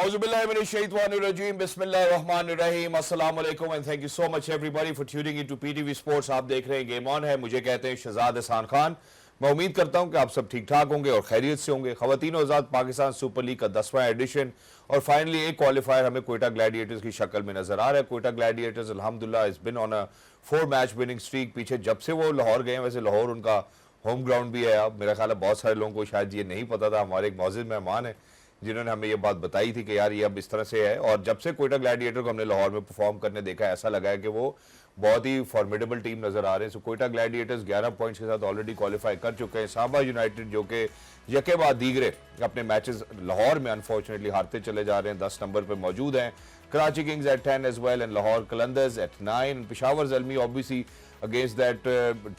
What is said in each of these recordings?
Auzubillahiminash-shaytanir-rajim. Bismillahir-rahmanir-rahim. Assalamu alaikum and thank you so much everybody for tuning into PTV Sports. आप देख रहे हैं game on है, मुझे कहते हैं शहजाद एहसान खान। मैं उम्मीद करता हूं कि आप सब ठीक ठाक होंगे और खैरियत से होंगे। ख़वातीन और आज़ाद पाकिस्तान सुपर लीग का 10वां एडिशन और फाइनली एक क्वालिफायर हमें कोयटा ग्लैडिएटर्स की शक्ल में नजर आ रहा है। कोयटा ग्लैडिएटर्स अल्हम्दुलिल्लाह is been on a 4 match winning streak. पीछे जब से वो लाहौर गए हैं, वैसे लाहौर उनका होम ग्राउंड भी है। अब मेरा ख्याल है बहुत सारे लोगों को शायद ये नहीं पता था। हमारे एक मौजूद मेहमान है जिन्होंने हमें ये बात बताई थी कि यार ये अब इस तरह से है। और जब से कोयटा ग्लैडिएटर को हमने लाहौर में परफॉर्म करने देखा है, ऐसा लगा है कि वो बहुत ही फॉर्मिडेबल टीम नजर आ रहे हैं। सो कोयटा ग्लैडिएटर्स 11 पॉइंट्स के साथ ऑलरेडी क्वालिफाई कर चुके हैं। सांबा यूनाइटेड जो कि यके बाद दीगरे अपने मैचेस लाहौर में अनफॉर्चुनेटली हारते चले जा रहे हैं, 10 नंबर पर मौजूद हैं। Karachi Kings at 10 as well and Lahore Qalandars at 9। Peshawar Zalmi obviously against that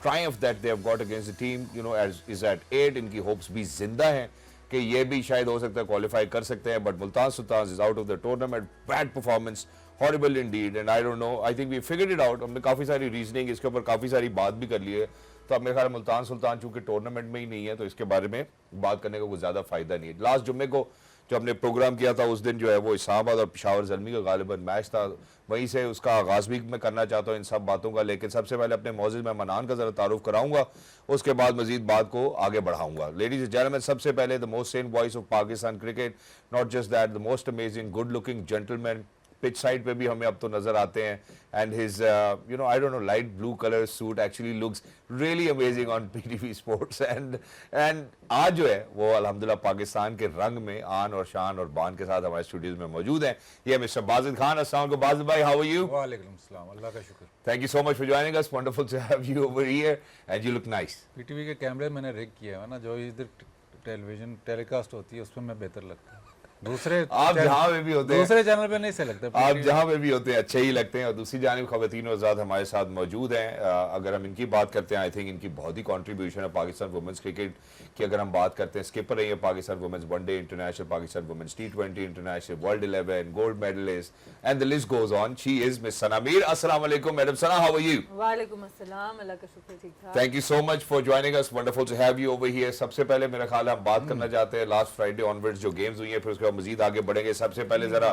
triumph that they have got against the team, you know, is at 8. इनकी होप्स भी जिंदा हैं कि ये भी शायद हो सकता है क्वालिफाई कर सकते हैं, but Multan Sultan is out of the tournament. Bad performance, horrible indeed, and I don't know, I think we figured it out. हमने काफ़ी सारी रीजनिंग इसके ऊपर काफ़ी सारी बात भी कर ली है। तो अब मेरे ख्याल मुल्तान सुल्तान चूंकि टूर्नामेंट में ही नहीं है तो इसके बारे में बात करने का कोई ज़्यादा फायदा नहीं है। लास्ट जुम्मे को जो हमने प्रोग्राम किया था उस दिन जो है वो इस्लामाबाद और पेशावर ज़ल्मी का गालिबन मैच था, वहीं से उसका आगाज़ भी मैं करना चाहता हूँ इन सब बातों का। लेकिन सबसे पहले अपने मौजूद मेहमान का ज़रा तारुफ कराऊंगा, उसके बाद मजीद बात को आगे बढ़ाऊंगा। लेडीज एंड जेंटलमैन, सबसे पहले the most saint voice of Pakistan cricket, not just that, the most amazing good looking gentleman, pitch side पे भी हमें अब तो नजर आते हैं। And his you know I don't know light blue colour suit actually looks really amazing on PTV sports. And आज जो है वो अल्हम्दुलिल्लाह पाकिस्तान के रंग में आन और शान और बान के साथ हमारे स्टूडियोज में मौजूद हैं। ये मिस्टर बाजिद खान। अस्सलाम वालेकुम बाजिद भाई, हाउ आर यू? वालेकुम अस्सलाम, अल्लाह का शुक्र। Thank you so much for joining us, wonderful to have you over here and you look nice. PTV के कैमरे मैंने रिग किया है ना, जो इधर टेलीविजन टेलीकास्ट होती है उसमें मैं बेहतर लगता है। दूसरे आप जहाँ पे भी होते हैं, दूसरे चैनल पे नहीं से लगते, आप जहाँ पे भी होते हैं अच्छे ही लगते हैं। और दूसरी जानिब ख़वातीन और आज़ाद हमारे साथ मौजूद हैं। अगर हम इनकी बात करते हैं, आई थिंक इनकी बहुत ही कंट्रीब्यूशन है पाकिस्तान वुमेंस क्रिकेट की। अगर हम बात करते हैं, स्किपर रही है Pakistan women's one day international, Pakistan women's T20 international, world 11, gold medallist and the list goes on. She is miss Sana Mir. अस्सलाम वालेकुम madam Sana, how are you? वालेकुम अस्सलाम, अल्लाह का शुक्र, ठीक ठाक। Thank you so much for joining us, wonderful to have you over here. सबसे पहले मेरा ख्याल है हम बात करना चाहते हैं लास्ट फ्राइडे ऑनवर्ड्स जो गेम्स हुई हैं, फिर उसके बाद मजीद आगे बढ़ेंगे। सबसे पहले जरा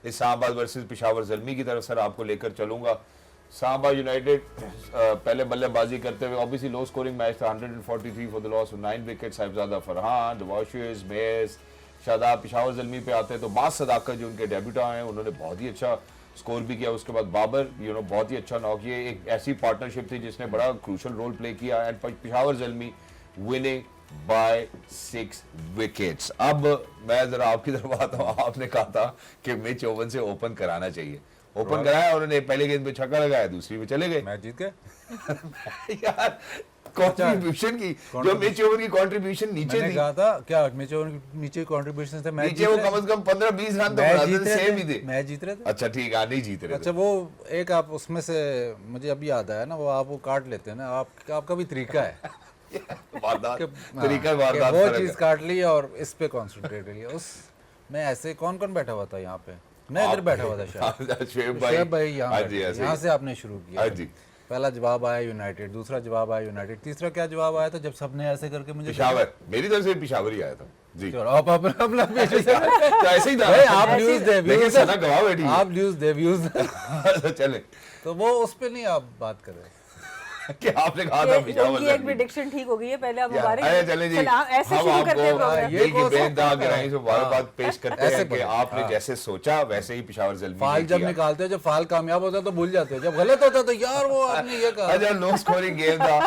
इस्लामाबाद वर्सेस पेशावर ज़ल्मी की तरफ सर आपको लेकर चलूंगा। सांबा यूनाइटेड पहले बल्लेबाजी करते हुए, ऑब्वियसली लो स्कोरिंग मैच था, 143 for the loss of 9 wicket. Sahibzada Farhan, दवाशिश, मेस, शादाब। पेशावर ज़ल्मी पे आते हैं तो बास सदाकत जो उनके डेब्यूटा हैं, उन्होंने बहुत ही अच्छा स्कोर भी किया। उसके बाद बाबर यू नो बहुत ही अच्छा नॉक। ये एक ऐसी पार्टनरशिप थी जिसने बड़ा क्रूशल रोल प्ले किया। And Peshawar Zalmi winning by 6 wickets. अब मैं जरा आपकी तरफ आता हूँ। आपने कहा था कि मिच ओवन से ओपन कराना चाहिए, ओपन कराया उन्होंने, पहले गेंद पे छक्का लगाया, दूसरी में चले गए, मैच जीत गए। यार कंट्रीब्यूशन की जो मिच ओवन की कंट्रीब्यूशन नीचे मैंने थी, कहा था क्या मिच ओवन नीचे कंट्रीब्यूशन से मैच नीचे वो कम से कम 15-20 रन तो बनाते थे, सेम ही थे। मैच जीत रहे थे। अच्छा ठीक है, नहीं जीत रहे अच्छा थे। वो एक आप उसमें से मुझे अभी याद आया ना, वो आप वो काट लेते हैं ना, आपका भी तरीका है वारदात हाँ, तरीका कि वारदात वो फर्क चीज है। काट ली और इस पे कॉन्सेंट्रेट करिए। उस मैं ऐसे कौन कौन बैठा हुआ था यहाँ पे? मैं इधर बैठा हुआ था शायद, शुएब शुएब भाई यहाँ हाँ बैठे जी, थे। ऐसे ही। यहाँ से आपने शुरू किया। हाँ जी। पहला जवाब आया यूनाइटेड, दूसरा जवाब आया यूनाइटेड, तीसरा क्या जवाब आया था जब सबने ऐसे करके मुझे पेशावर, मेरी तरफ से पेशावर ही आया था जी। चलो, आप अपना पेश करें। तो ऐसे ही था भाई, आप न्यूज़ दे, लेकिन व्यूज़ सना गवाह बैठी है। आप न्यूज़ दे, व्यूज़ चले तो वो उस पे नहीं आप बात कर रहे। कि आपने कहा था पेशावर उनकी एक प्रेडिक्शन ठीक हो गई है, पहले आप मुबारक अरे चले जी, सलाम, ऐसे हम शुरू करते हैं आपको प्रोग्राम। दिल की कौन सा बेनतहा गहराई से मुबारकबाद पेश करते ऐसे हैं कि बोलो। आपने हाँ। जैसे सोचा वैसे ही पेशावर ज़ल्मी फाल ने जब किया। निकालते हो, जब फाल कामयाब होता है तो भूल जाते हो, जब गलत होता है तो यार वो आपने ये कहा। अच्छा लो स्कोरिंग गेम था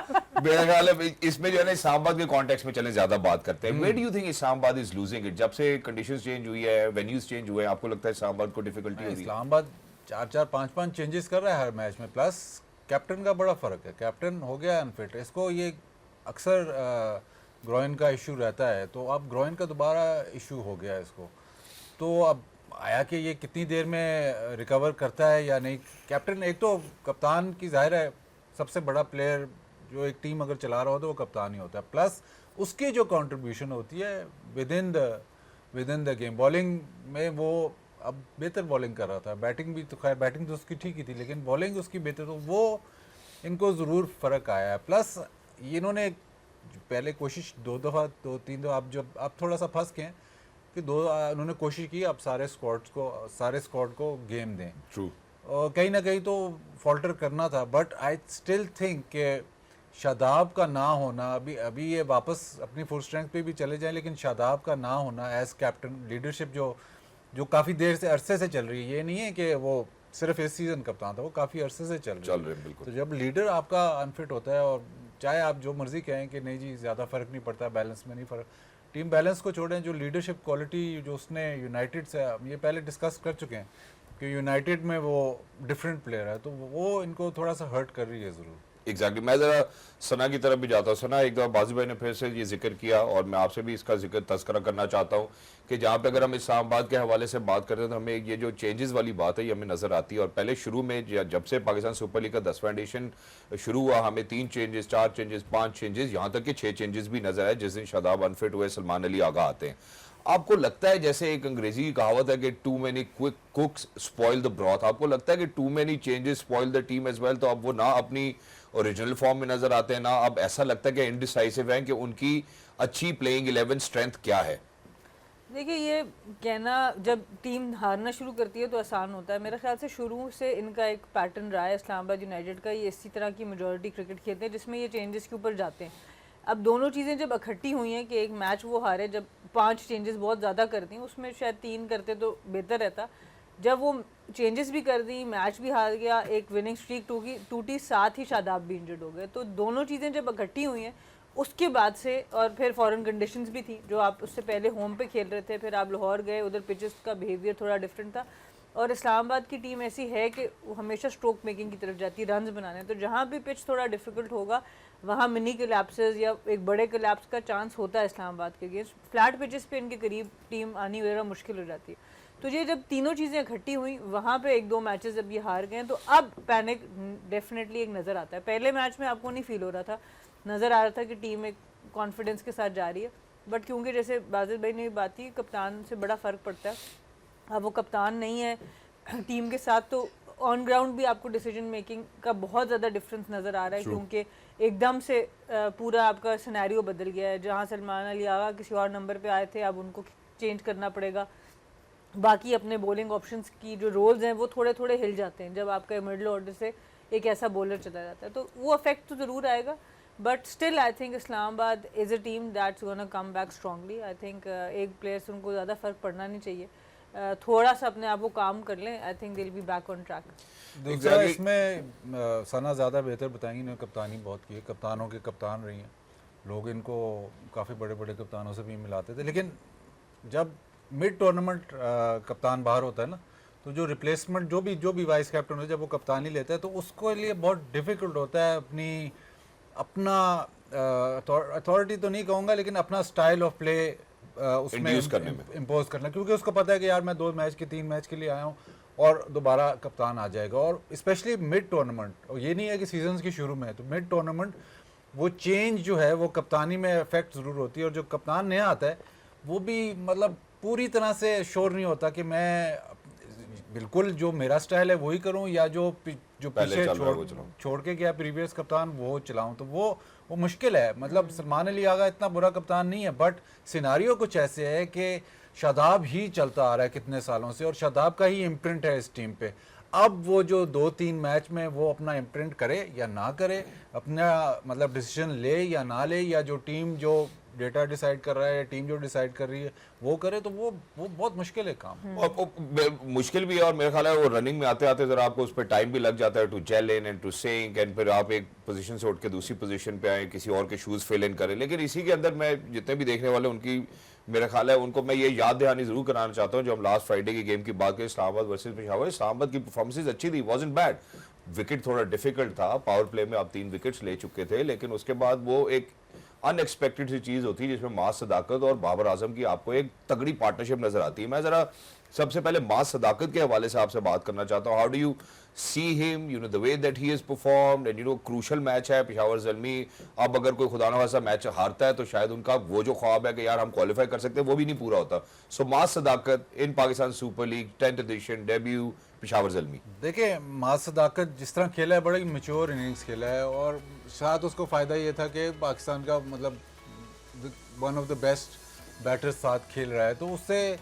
मेरा ख्याल है इसमें जो है ना इस्लामाबाद के कॉन्टेक्स्ट में चले ज्यादा बात करते हैं। Where do you think Islamabad is losing it? जब से कंडीशंस चेंज हुई है, वेन्यूज चेंज हुए हैं, आपको लगता है इस्लामाबाद को डिफिकल्टी हो रही है? इस्लामाबाद 4-4, 5-5 चेंजेस कर रहा है हर मैच में, प्लस कैप्टन का बड़ा फर्क है। कैप्टन हो गया अनफिट, इसको ये अक्सर ग्रोइन का इशू रहता है, तो अब ग्रोइन का दोबारा इशू हो गया इसको। तो अब आया कि ये कितनी देर में रिकवर करता है या नहीं। कैप्टन एक तो कप्तान की जाहिर है सबसे बड़ा प्लेयर, जो एक टीम अगर चला रहा हो तो वो कप्तान ही होता है, प्लस उसकी जो कंट्रीब्यूशन होती है with in the game. Bowling में वो अब बेहतर बॉलिंग कर रहा था, बैटिंग भी तो खैर बैटिंग तो उसकी ठीक ही थी, लेकिन बॉलिंग उसकी बेहतर, तो वो इनको ज़रूर फ़र्क आया है। प्लस इन्होंने पहले कोशिश 2 दफ़ा 2-3 दफ़ा, आप थोड़ा सा फंस गए कि उन्होंने कोशिश की अब सारे स्क्वाड को गेम दें। ट्रू। और कहीं ना कहीं तो फॉल्टर करना था, बट आई स्टिल थिंक कि शादाब का ना होना, अभी ये वापस अपनी फुल स्ट्रेंथ पे भी चले जाएं, लेकिन शादाब का ना होना एज कैप्टन, लीडरशिप जो काफ़ी देर से अरसे से चल रही है, ये नहीं है कि वो सिर्फ इस सीज़न कप्तान था, वो काफ़ी अरसे से चल रही है। बिल्कुल। तो जब लीडर आपका अनफिट होता है, और चाहे आप जो मर्जी कहें कि नहीं जी ज़्यादा फ़र्क नहीं पड़ता, बैलेंस में नहीं फ़र्क, टीम बैलेंस को छोड़ें, जो लीडरशिप क्वालिटी जो उसने यूनाइटेड से, ये पहले डिस्कस कर चुके हैं कि यूनाइटेड में वो डिफरेंट प्लेयर है, तो वो इनको थोड़ा सा हर्ट कर रही है ज़रूर। एग्जैक्टली मैं ज़रा सना की तरफ भी जाता हूँ। सना, एक दफ़ा बाजी भाई ने फिर से ये जिक्र किया और मैं आपसे भी इसका जिक्र तस्करा करना चाहता हूँ कि जहाँ पे अगर हम इस्लामाबाद के हवाले से बात करते हैं तो हमें ये जो चेंजेस वाली बात है ये हमें नज़र आती है। और पहले शुरू में जब से पाकिस्तान सुपर लीग का 10वां एडिशन शुरू हुआ, हमें 3 चेंजेस, 4 चेंजेस, 5 चेंजेस, यहाँ तक कि 6 चेंजेस भी नजर आए जिस दिन शादाब अनफिट हुए, सलमान अली आगा आते हैं। आपको लगता है जैसे एक अंग्रेजी की कहावत है कि too many quick cooks spoil the broth, आपको लगता है कि too many changes spoil the team as well? तो अब वो ना अपनी ओरिजिनल फॉर्म में नजर आते हैं, ना अब ऐसा लगता है कि इनडिसाइसिव हैं कि उनकी अच्छी प्लेइंग 11 स्ट्रेंथ क्या है? देखिए, ये कहना जब टीम हारना शुरू करती है तो आसान होता है। मेरे ख्याल से शुरू से इनका एक पैटर्न रहा है इस्लामाबाद यूनाइटेड का, ये इसी तरह की मेजॉरिटी क्रिकेट खेलते हैं जिसमें ये चेंजेस के ऊपर जाते हैं। अब दोनों चीज़ें जब इकट्ठी हुई हैं कि एक मैच वो हारे, जब 5 चेंजेस बहुत ज़्यादा कर दी, उसमें शायद 3 करते तो बेहतर रहता। जब वो चेंजेस भी कर दी, मैच भी हार गया, एक विनिंग स्ट्रीक टूटी, साथ ही शादाब भी इंजर्ड हो गए, तो दोनों चीज़ें जब इकट्ठी हुई हैं उसके बाद से, और फिर फॉरेन कंडीशंस भी थी, जो आप उससे पहले होम पे खेल रहे थे, फिर आप लाहौर गए, उधर पिचेस का बिहेवियर थोड़ा डिफरेंट था। और इस्लामाबाद की टीम ऐसी है कि वो हमेशा स्ट्रोक मेकिंग की तरफ जाती है, रन्स बनाने, तो जहाँ भी पिच थोड़ा डिफिकल्ट होगा वहाँ मिनी कोलैप्सेस या एक बड़े कोलैप्स का चांस होता है इस्लामाबाद के अगेंस्ट। फ्लैट पिचेस पे इनके करीब टीम आनी वगैरह मुश्किल हो जाती है। तो ये जब तीनों चीज़ें इकट्ठी हुई, वहाँ पे 1-2 मैचेस जब ये हार गए, तो अब पैनिक डेफिनेटली एक नज़र आता है। पहले मैच में आपको नहीं फील हो रहा था, नज़र आ रहा था कि टीम एक कॉन्फिडेंस के साथ जा रही है, बट क्योंकि जैसे बाजिद भाई ने भी बात की, कप्तान से बड़ा फ़र्क पड़ता है। अब वो कप्तान नहीं है टीम के साथ, तो ऑन ग्राउंड भी आपको डिसीजन मेकिंग का बहुत ज़्यादा डिफरेंस नज़र आ रहा है, क्योंकि एकदम से पूरा आपका सिनेरियो बदल गया है। जहाँ सलमान अली आगा किसी और नंबर पे आए थे, अब उनको चेंज करना पड़ेगा। बाकी अपने बॉलिंग ऑप्शंस की जो रोल्स हैं वो थोड़े थोड़े हिल जाते हैं जब आपका मिडिल ऑर्डर से एक ऐसा बॉलर चला जाता है, तो वो अफेक्ट तो ज़रूर आएगा। But still I think Islamabad is a team that's gonna come back strongly. I think एक प्लेयर से उनको ज़्यादा फ़र्क पड़ना नहीं चाहिए, थोड़ा सा अपने आप को काम कर लें, आई think they will be back on track. दूसरा इसमें सना ज़्यादा बेहतर बताएंगी, इन्होंने कप्तानी बहुत की है, कप्तानों के कप्तान रही हैं, लोग इनको काफ़ी बड़े बड़े कप्तानों से भी मिलाते थे, लेकिन जब मिड टूर्नामेंट कप्तान बाहर होता है ना, तो जो रिप्लेसमेंट जो भी वाइस कैप्टन होता है, जब वो कप्तानी लेता है तो उसको लिए बहुत डिफ़िकल्ट होता है अपना अथॉरिटी तो नहीं कहूँगा, लेकिन अपना स्टाइल ऑफ प्ले उसमें इम्पोज करना, क्योंकि उसको पता है कि यार मैं 2 मैच के 3 मैच के लिए आया हूँ और दोबारा कप्तान आ जाएगा। और स्पेशली मिड टूर्नामेंट, और ये नहीं है कि सीजन की शुरू में है, तो मिड टूर्नामेंट वो चेंज जो है वो कप्तानी में इफेक्ट ज़रूर होती है। और जो कप्तान नया आता है वो भी मतलब पूरी तरह से श्योर नहीं होता कि मैं बिल्कुल जो मेरा स्टाइल है वही करूं या जो पीछे छोड़ के गया प्रीवियस कप्तान वो चलाऊं, तो वो मुश्किल है। मतलब सलमान अली आगा इतना बुरा कप्तान नहीं है, बट सिनारियो कुछ ऐसे है कि शादाब ही चलता आ रहा है कितने सालों से, और शादाब का ही इम्प्रिंट है इस टीम पे। अब वो जो 2-3 मैच में वो अपना इम्प्रिंट करे या ना करे, अपना मतलब डिसीजन ले या ना ले, या जो टीम जो डेटा डिसाइड कर रहा है, टीम जो डिसाइड कर रही है वो करे, तो वो बहुत मुश्किल है काम। और मुश्किल भी है, और मेरा ख्याल है वो रनिंग में आते आते जरा आपको उस पर टाइम भी लग जाता है to gel in and to sync, एंड फिर आप एक पोजीशन से उठ के दूसरी पोजीशन पे आए, किसी और के शूज फिल इन करें। लेकिन इसी के अंदर मैं जितने भी देखने वाले उनकी मेरा ख्याल है उनको मैं ये याद दहानी जरूर कराना चाहता हूँ, जो हम लास्ट फ्राइडे की गेम की बात करें इस्लामाबाद वर्सेस पेशावर, इस्लामाबाद की परफॉर्मेंस अच्छी थी, वाज़न्ट बैड। विकेट थोड़ा डिफिकल्ट था, पावर प्ले में आप 3 विकेट्स ले चुके थे, लेकिन उसके बाद वो एक अनएक्सपेक्टेड सी चीज होती है जिसमें मास सदाकत और बाबर आजम की आपको एक तगड़ी पार्टनरशिप नजर आती है। मैं जरा सबसे पहले मास सदाकत के हवाले से आपसे बात करना चाहता हूँ। How do you see him, you know the way that he is performed, and you know crucial match है पेशावर ज़ल्मी। अब अगर कोई खुदा नवासा मैच हारता है तो शायद उनका वो जो ख्वाब है कि यार हम क्वालिफाई कर सकते हैं वो भी नहीं पूरा होता। So Maaz Sadaqat in Pakistan super League 10th edition debut Peshawar Zalmi. देखिए, मास सदाकत जिस तरह खेला है, बड़ा मैच्योर इनिंग्स खेला है, और साथ उसको फ़ायदा ये था कि पाकिस्तान का मतलब one of the best batter साथ खेल रहा है, तो उससे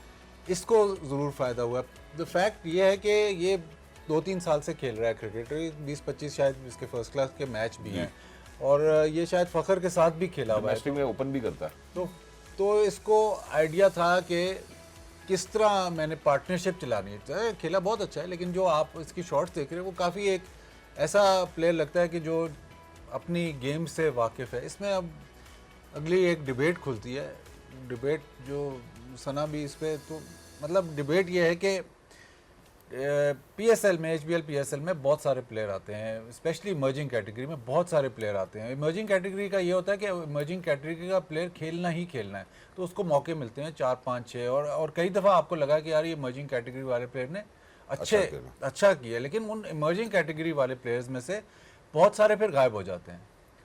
इसको ज़रूर फ़ायदा हुआ। द फैक्ट ये है कि ये 2-3 साल से खेल रहा है क्रिकेट, 20-25 शायद इसके फर्स्ट क्लास के मैच भी हैं, और ये शायद फ़खर के साथ भी खेला हुआ है, डोमेस्टिक में ओपन भी करता है। तो इसको आइडिया था कि किस तरह मैंने पार्टनरशिप चलानी है। खेला बहुत अच्छा है, लेकिन जो आप इसकी शॉट्स देख रहे हैं वो काफ़ी एक ऐसा प्लेयर लगता है कि जो अपनी गेम से वाकिफ़ है। इसमें अब अगली एक डिबेट खुलती है, डिबेट जो सना भी इस पे, तो मतलब डिबेट ये है कि पीएसएल में, एचबीएल पीएसएल में बहुत सारे प्लेयर आते हैं, स्पेशली इमर्जिंग कैटेगरी में बहुत सारे प्लेयर आते हैं। इमर्जिंग कैटेगरी का ये होता है कि इमर्जिंग कैटेगरी का प्लेयर खेलना ही खेलना है, तो उसको मौके मिलते हैं 4, 5, 6, और कई दफ़ा आपको लगा कि यार ये इमर्जिंग कैटेगरी वाले प्लेयर ने अच्छा किया, लेकिन उन इमर्जिंग कैटेगरी वाले प्लेयर्स में से बहुत सारे फिर गायब हो जाते हैं।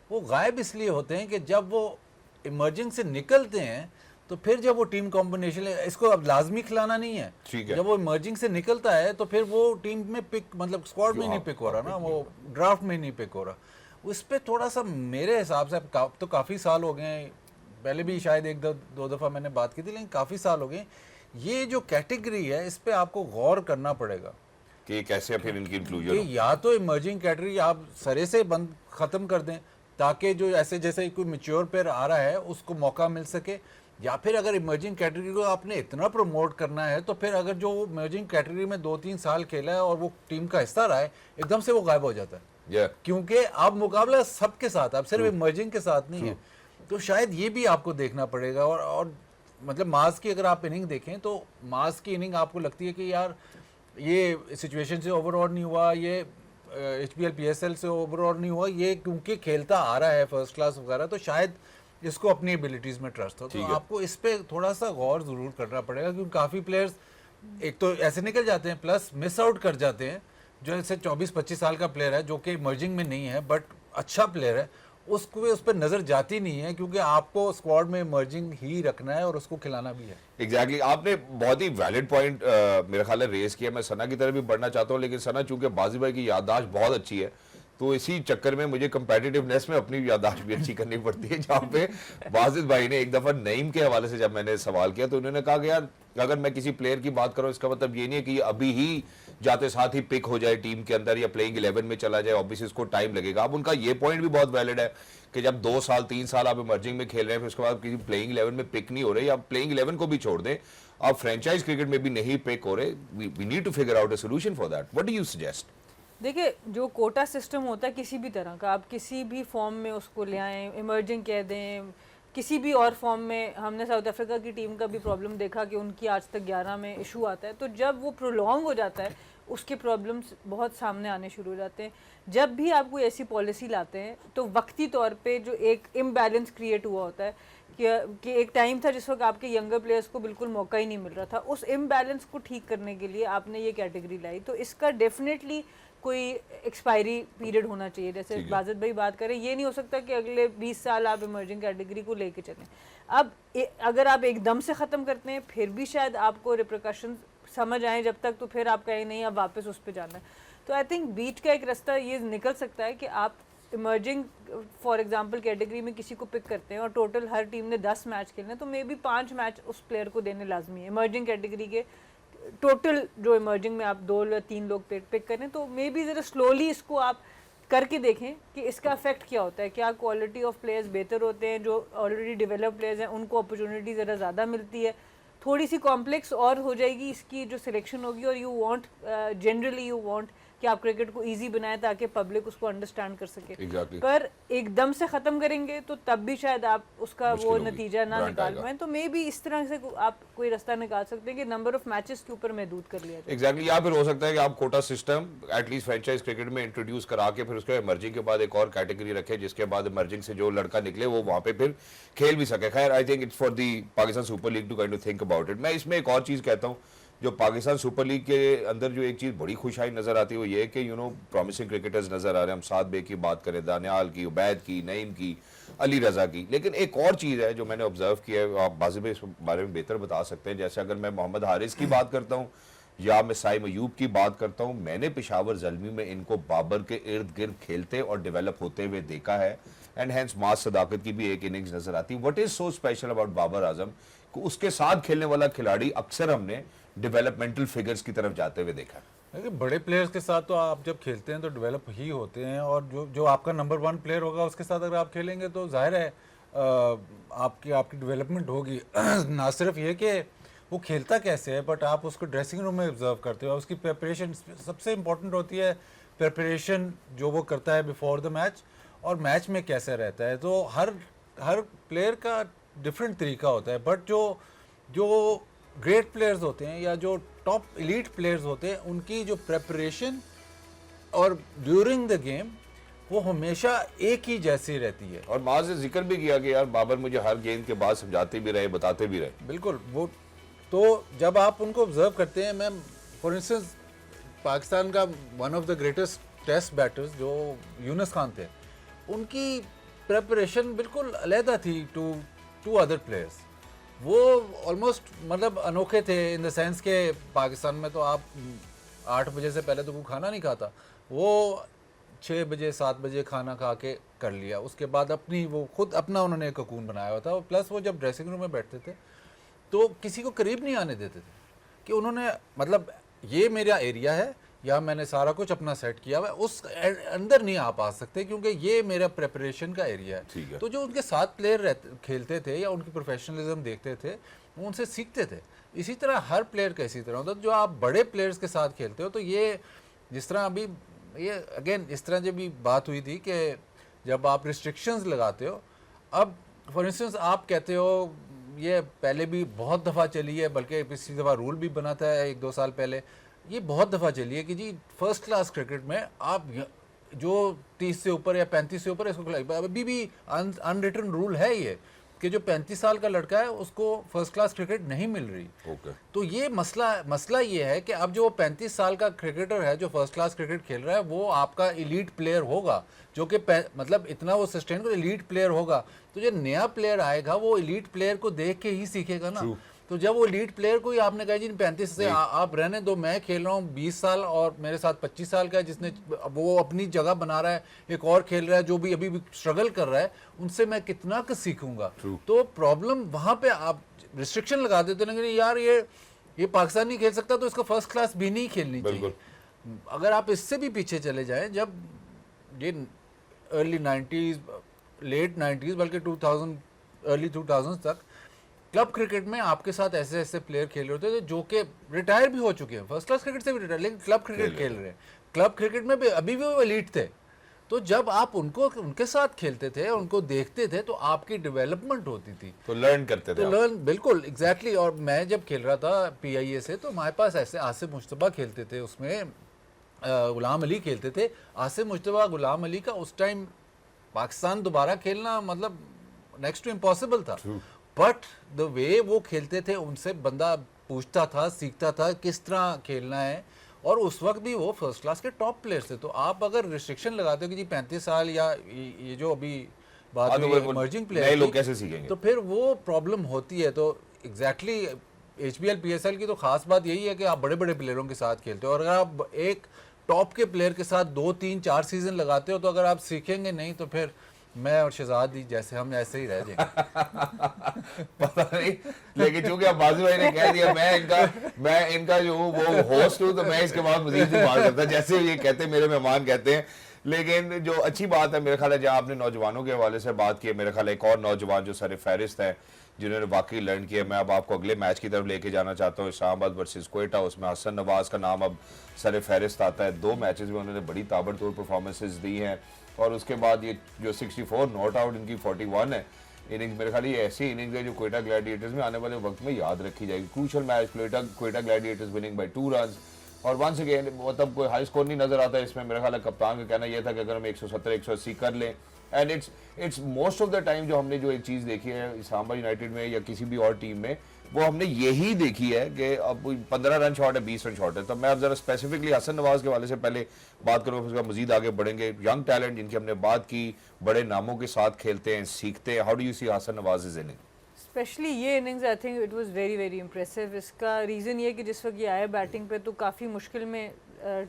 वो गायब इसलिए होते हैं कि जब वो इमर्जिंग से निकलते हैं तो फिर जब वो टीम कॉम्बिनेशन, इसको अब लाजमी खिलाना नहीं है, जब वो इमर्जिंग से निकलता है तो फिर वो टीम में पिक, मतलब स्क्वाड में नहीं पिक हो रहा ना, वो ड्राफ्ट में नहीं पिक हो रहा। उस पर थोड़ा सा मेरे हिसाब से तो काफ़ी साल हो गए, पहले भी शायद 1-2 दफ़ा मैंने बात की थी, लेकिन काफ़ी साल हो गए। ये जो कैटेगरी है इस पर आपको गौर करना पड़ेगा कि कैसे फिर इनकी इंक्लूजन हो। या तो इमर्जिंग कैटेगरी आप सरे से बंद ख़त्म कर दें, ताकि जो ऐसे जैसे कोई मैच्योर प्लेयर आ रहा है उसको मौका मिल सके, या फिर अगर इमर्जिंग कैटेगरी को आपने इतना प्रमोट करना है तो फिर अगर जो इमर्जिंग कैटेगरी में 2-3 साल खेला है और वो टीम का हिस्सा रहा है, एकदम से वो गायब हो जाता है, क्योंकि आप मुकाबला सबके साथ, आप सिर्फ इमर्जिंग के साथ नहीं है। तो शायद ये भी आपको देखना पड़ेगा। और मतलब मास की अगर आप इनिंग देखें तो मास की इनिंग आपको लगती है कि यार ये सिचुएशन से ओवरऑल नहीं हुआ, ये एचपीएल पीएसएल से ओवरऑल नहीं हुआ, ये क्योंकि खेलता आ रहा है फर्स्ट क्लास वगैरह, तो शायद इसको अपनी एबिलिटीज़ में ट्रस्ट हो। तो आपको इस पे थोड़ा सा गौर ज़रूर करना पड़ेगा, क्योंकि काफ़ी प्लेयर्स एक तो ऐसे निकल जाते हैं, प्लस मिस आउट कर जाते हैं। जो ऐसे 24-25 साल का प्लेयर है जो कि इमर्जिंग में नहीं है बट अच्छा प्लेयर है, उसको उस पर नज़र जाती नहीं है, क्योंकि आपको स्क्वाड में इमर्जिंग ही रखना है और उसको खिलाना भी है। एग्जैक्टली आपने बहुत ही वैलिड पॉइंट मेरा ख्याल है रेस किया। मैं सना की तरफ भी बढ़ना चाहता हूँ, लेकिन सना चूंकि बाजी भाई की याददाश्त बहुत अच्छी है, तो इसी चक्कर में मुझे कंपेटिटिवनेस में अपनी याददाश्त भी अच्छी करनी पड़ती है। जहाँ पे बाजिद भाई ने एक दफ़ा नईम के हवाले से जब मैंने सवाल किया तो उन्होंने कहा कि यार अगर मैं किसी प्लेयर की बात करूँ, इसका मतलब ये नहीं है कि ये अभी ही जाते साथ ही पिक हो जाए टीम के अंदर या प्लेइंग 11 में चला जाए, ऑब्वियसली इसको टाइम लगेगा। अब उनका ये पॉइंट भी बहुत वैलिड है कि जब 2 साल 3 साल आप इमर्जिंग में खेल रहे हैं, फिर उसके बाद किसी प्लेइंग 11 में पिक नहीं हो रहे, या प्लेइंग 11 को भी छोड़ दें, आप फ्रेंचाइज क्रिकेट में भी नहीं पिक हो रहे, we need to figure out a solution for that. What do you suggest? देखिए, जो कोटा सिस्टम होता है किसी भी तरह का, आप किसी भी फॉर्म में उसको ले आएँ, इमर्जिंग कह दें, किसी भी और फॉर्म में, हमने साउथ अफ्रीका की टीम का भी प्रॉब्लम देखा कि उनकी आज तक 11 में इशू आता है। तो जब वो प्रोलॉन्ग हो जाता है उसके प्रॉब्लम्स बहुत सामने आने शुरू हो जाते हैं। जब भी आप कोई ऐसी पॉलिसी लाते हैं तो वक्ती तौर पे जो एक इम्बैलेंस क्रिएट हुआ होता है कि एक टाइम था जिस वक्त आपके यंगर प्लेयर्स को बिल्कुल मौका ही नहीं मिल रहा था, उस इम्बैलेंस को ठीक करने के लिए आपने ये कैटेगरी लाई। तो इसका डेफिनेटली कोई एक्सपायरी पीरियड होना चाहिए। जैसे बाजिद भाई बात करें, ये नहीं हो सकता कि अगले 20 साल आप इमर्जिंग कैटेगरी को लेके चलें। अब अगर आप एकदम से ख़त्म करते हैं फिर भी शायद आपको रिप्रिकॉशन समझ आए जब तक, तो फिर आप कहें नहीं अब वापस उस पर जाना है। तो आई थिंक बीट का एक रास्ता ये निकल सकता है कि आप इमर्जिंग फॉर एग्जांपल कैटेगरी में किसी को पिक करते हैं और टोटल हर टीम ने 10 मैच खेलने, तो मे बी 5 मैच उस प्लेयर को देने लाजमी है। इमर्जिंग कैटेगरी के टोटल जो इमर्जिंग में आप 2 या 3 लोग पिक करें, तो मे बी ज़रा स्लोली इसको आप करके देखें कि इसका इफेक्ट क्या होता है। क्या क्वालिटी ऑफ प्लेयर्स बेहतर होते हैं, जो ऑलरेडी डेवलप प्लेयर्स हैं उनको अपॉर्चुनिटी ज़रा ज़्यादा मिलती है, थोड़ी सी कॉम्प्लेक्स और हो जाएगी इसकी जो सिलेक्शन होगी, और you want generally you want कि आप क्रिकेट को इजी बनाएं ताकि पब्लिक उसको अंडरस्टैंड कर सके। Exactly. पर एकदम से ख़त्म करेंगे तो तब भी शायद आप उसका वो नतीजा ना निकाल पाएं। तो मे बी इस तरह से आप कोई रास्ता निकाल सकते हैं कि नंबर ऑफ मैचेस के ऊपर महदूद कर लिया जाए। एग्जैक्टली या फिर हो सकता है कि आप quota system at least franchise cricket में इंट्रोड्यूस करा के फिर उसके इमर्जिंग के बाद एक और कैटेगरी रखे, जिसके बाद इमर्जिंग से जो लड़का निकले वो वहाँ पे फिर खेल भी सके। खैर I think it's for the Pakistan super league to kind of think about it. मैं इसमें एक और चीज़ कहता हूँ, जो पाकिस्तान सुपर लीग के अंदर जो एक चीज़ बड़ी खुशहाली नज़र आती है वो ये है कि प्रॉमिसिंग क्रिकेटर्स नज़र आ रहे हैं। हम साद बे की बात करें, दानियाल की, उबैद की, नईम की, अली रज़ा की। लेकिन एक और चीज़ है जो मैंने ऑब्जर्व किया है, आप बाज़ी में इस बारे में बेहतर बता सकते हैं। जैसे अगर मैं मोहम्मद हारिस की बात करता हूँ या मैं साइम अयूब की बात करता हूँ, मैंने पेशावर ज़ल्मी में इनको बाबर के इर्द गिर्द खेलते और डेवलप होते हुए देखा है। एंड हैंस मास सदाकत की भी एक इनिंग्स नजर आती है। What is so special about Babar Azam कि उसके साथ खेलने वाला खिलाड़ी अक्सर हमने डेवलपमेंटल फिगर्स की तरफ जाते हुए देखा। देखिए बड़े प्लेयर्स के साथ तो आप जब खेलते हैं तो डेवलप ही होते हैं, और जो आपका नंबर 1 प्लेयर होगा उसके साथ अगर आप खेलेंगे तो जाहिर है आपकी डेवलपमेंट होगी। ना सिर्फ ये कि वो खेलता कैसे है, बट आप उसको ड्रेसिंग रूम में ऑब्जर्व करते हो, उसकी प्रिपरेशन सबसे इंपॉर्टेंट होती है। प्रिपरेशन जो वो करता है बिफोर द मैच और मैच में कैसे रहता है, तो हर प्लेयर का डिफरेंट तरीका होता है। बट जो ग्रेट प्लेयर्स होते हैं या जो टॉप एलीट प्लेयर्स होते हैं, उनकी जो प्रेपरेशन और ड्यूरिंग द गेम वो हमेशा एक ही जैसी रहती है। और माज से जिक्र भी किया कि यार बाबर मुझे हर गेंद के बाद समझाते भी रहे, बताते भी रहे। बिल्कुल, वो तो जब आप उनको ऑब्जर्व करते हैं, मैं फॉर इंस्टेंस पाकिस्तान का one of the greatest test batters जो यूनुस खान थे, उनकी प्रेपरेशन बिल्कुल अलहदा थी टू अदर प्लेयर्स। वो ऑलमोस्ट मतलब अनोखे थे इन द सेंस के पाकिस्तान में तो आप 8 बजे से पहले तो कोई खाना नहीं खाता, वो 6 बजे 7 बजे खाना खा के कर लिया। उसके बाद वो खुद अपना उन्होंने एक ककून बनाया हुआ था। प्लस वो जब ड्रेसिंग रूम में बैठते थे तो किसी को करीब नहीं आने देते थे कि उन्होंने मतलब ये मेरा एरिया है या मैंने सारा कुछ अपना सेट किया हुआ है, उस अंदर नहीं आ पा सकते क्योंकि ये मेरा प्रेपरेशन का एरिया है। तो जो उनके साथ प्लेयर खेलते थे या उनकी प्रोफेशनलिज्म देखते थे वो उनसे सीखते थे। इसी तरह हर प्लेयर का इसी तरह होता है। जो आप बड़े प्लेयर्स के साथ खेलते हो तो ये जिस तरह अभी ये अगेन इस तरह जब भी बात हुई थी कि जब आप रिस्ट्रिक्शंस लगाते हो, अब फॉर इंस्टेंस आप कहते हो ये पहले भी बहुत दफ़ा चली है, बल्कि पिछली दफ़ा रूल भी बना था 1-2 साल पहले, ये बहुत दफ़ा चली है कि जी फर्स्ट क्लास क्रिकेट में आप जो 30 से ऊपर या 35 से ऊपर इसको अभी भी अनरिटन रूल है ये कि जो 35 साल का लड़का है उसको फर्स्ट क्लास क्रिकेट नहीं मिल रही। तो ये मसला ये है कि अब जो 35 साल का क्रिकेटर है जो फर्स्ट क्लास क्रिकेट खेल रहा है वो आपका एलीट प्लेयर होगा, जो कि मतलब इतना वो सस्टेन कर एलीट प्लेयर होगा। तो जो नया प्लेयर आएगा वो एलीट प्लेयर को देख के ही सीखेगा ना। तो जब वो लीड प्लेयर को ही आपने कहा जी 35 से आप रहने दो, मैं खेल रहा हूँ 20 साल और मेरे साथ 25 साल का है जिसने वो अपनी जगह बना रहा है, एक और खेल रहा है जो भी अभी भी स्ट्रगल कर रहा है, उनसे मैं कितना कुछ सीखूंगा। तो प्रॉब्लम वहां पे आप रिस्ट्रिक्शन लगा देते हैं कि यार ये पाकिस्तान नहीं खेल सकता तो इसको फर्स्ट क्लास भी नहीं खेलनी चाहिए। अगर आप इससे भी पीछे चले जाएं, जब ये अर्ली 90s लेट 90s बल्कि 2000 अर्ली 2000 तक क्लब क्रिकेट में आपके साथ ऐसे ऐसे प्लेयर खेल रहे होते थे जो कि रिटायर भी हो चुके हैं, फर्स्ट क्लास क्रिकेट से भी रिटायर, लेकिन क्लब क्रिकेट खेल रहे हैं। क्लब क्रिकेट में भी अभी भी वो एलीट थे। तो जब आप उनके साथ खेलते थे, उनको देखते थे तो आपकी डेवलपमेंट होती थी, तो लर्न करते थे। तो लर्न बिल्कुल एग्जैक्टली। और मैं जब खेल रहा था PIA से तो हमारे पास ऐसे आसिफ मुश्तबा खेलते थे, उसमें गुलाम अली खेलते थे। आसिफ मुश्तबा गुलाम अली का उस टाइम पाकिस्तान दोबारा खेलना मतलब नेक्स्ट टू इम्पॉसिबल था। बट द वे वो खेलते थे उनसे बंदा पूछता था, सीखता था किस तरह खेलना है, और उस वक्त भी वो फर्स्ट क्लास के टॉप प्लेयर्स थे। तो आप अगर रिस्ट्रिक्शन लगाते हो कि जी 35 साल या ये जो अभी बात हुई इमर्जिंग प्लेयर लोग कैसे सीखेंगे, तो फिर वो प्रॉब्लम होती है। तो एग्जैक्टली HBL PSL की तो खास बात यही है कि आप बड़े बड़े प्लेयरों के साथ खेलते हो, और अगर आप एक टॉप के प्लेयर के साथ 2, 3, 4 सीजन लगाते हो तो अगर आप सीखेंगे नहीं तो फिर मैं और शहजाद ही जैसे हम ऐसे ही रह जाएंगे। पता नहीं, लेकिन चूंकि अब बाजू भाई ने कह दिया मैं इनका जो वो होस्ट हूँ तो मैं इसके बाद मजीद भी बात करता, जैसे ये कहते हैं मेरे मेहमान कहते हैं। लेकिन जो अच्छी बात है मेरे ख्याल है, जहाँ आपने नौजवानों के हवाले से बात की है, मेरे ख्याल एक और नौजवान जो सर फहरिस्त है जिन्होंने वाकई लर्न किया, मैं अब आपको अगले मैच की तरफ लेके जाना चाहता हूँ, इस्लामाबाद वर्सेस क्वेटा। उसमें हसन नवाज का नाम अब सर फहरिस्त आता है। 2 मैचेस में उन्होंने बड़ी ताबड़तोड़ परफॉर्मेंसेज दी हैं, और उसके बाद ये जो 64 नॉट आउट इनकी 41 है इनिंग्स, मेरे ख्याल ये ऐसी इनिंग्स है जो क्वेटा ग्लैडिएटर्स में आने वाले वक्त में याद रखी जाएगी। Crucial match, Quetta gladiators winning by 2 runs. और वंस अगेन मतलब कोई हाई स्कोर नहीं नजर आता इसमें। मेरा ख्याल है कप्तान का कहना यह था कि अगर हम 170-180 कर लें, and it's most of the time जो हमने जो एक चीज़ देखी है इस्लामाबाद यूनाइटेड में या किसी भी और टीम में, वो हमने यही देखी है कि अब 15 रन शॉट है, 20 रन शॉट है। तो मैं अब जरा स्पेसिफिकली हसन नवाज के हवाले से पहले बात करूँ, उसका मजीद आगे बढ़ेंगे। यंग टैलेंट जिनकी हमने बात की, बड़े नामों के साथ खेलते हैं, सीखते हैं। How do you see Hasan Nawaz is innings? Specially ये innings I think it was very very impressive. इसका रीज़न ये कि जिस वक्त ये आए बैटिंग पे तो काफ़ी मुश्किल में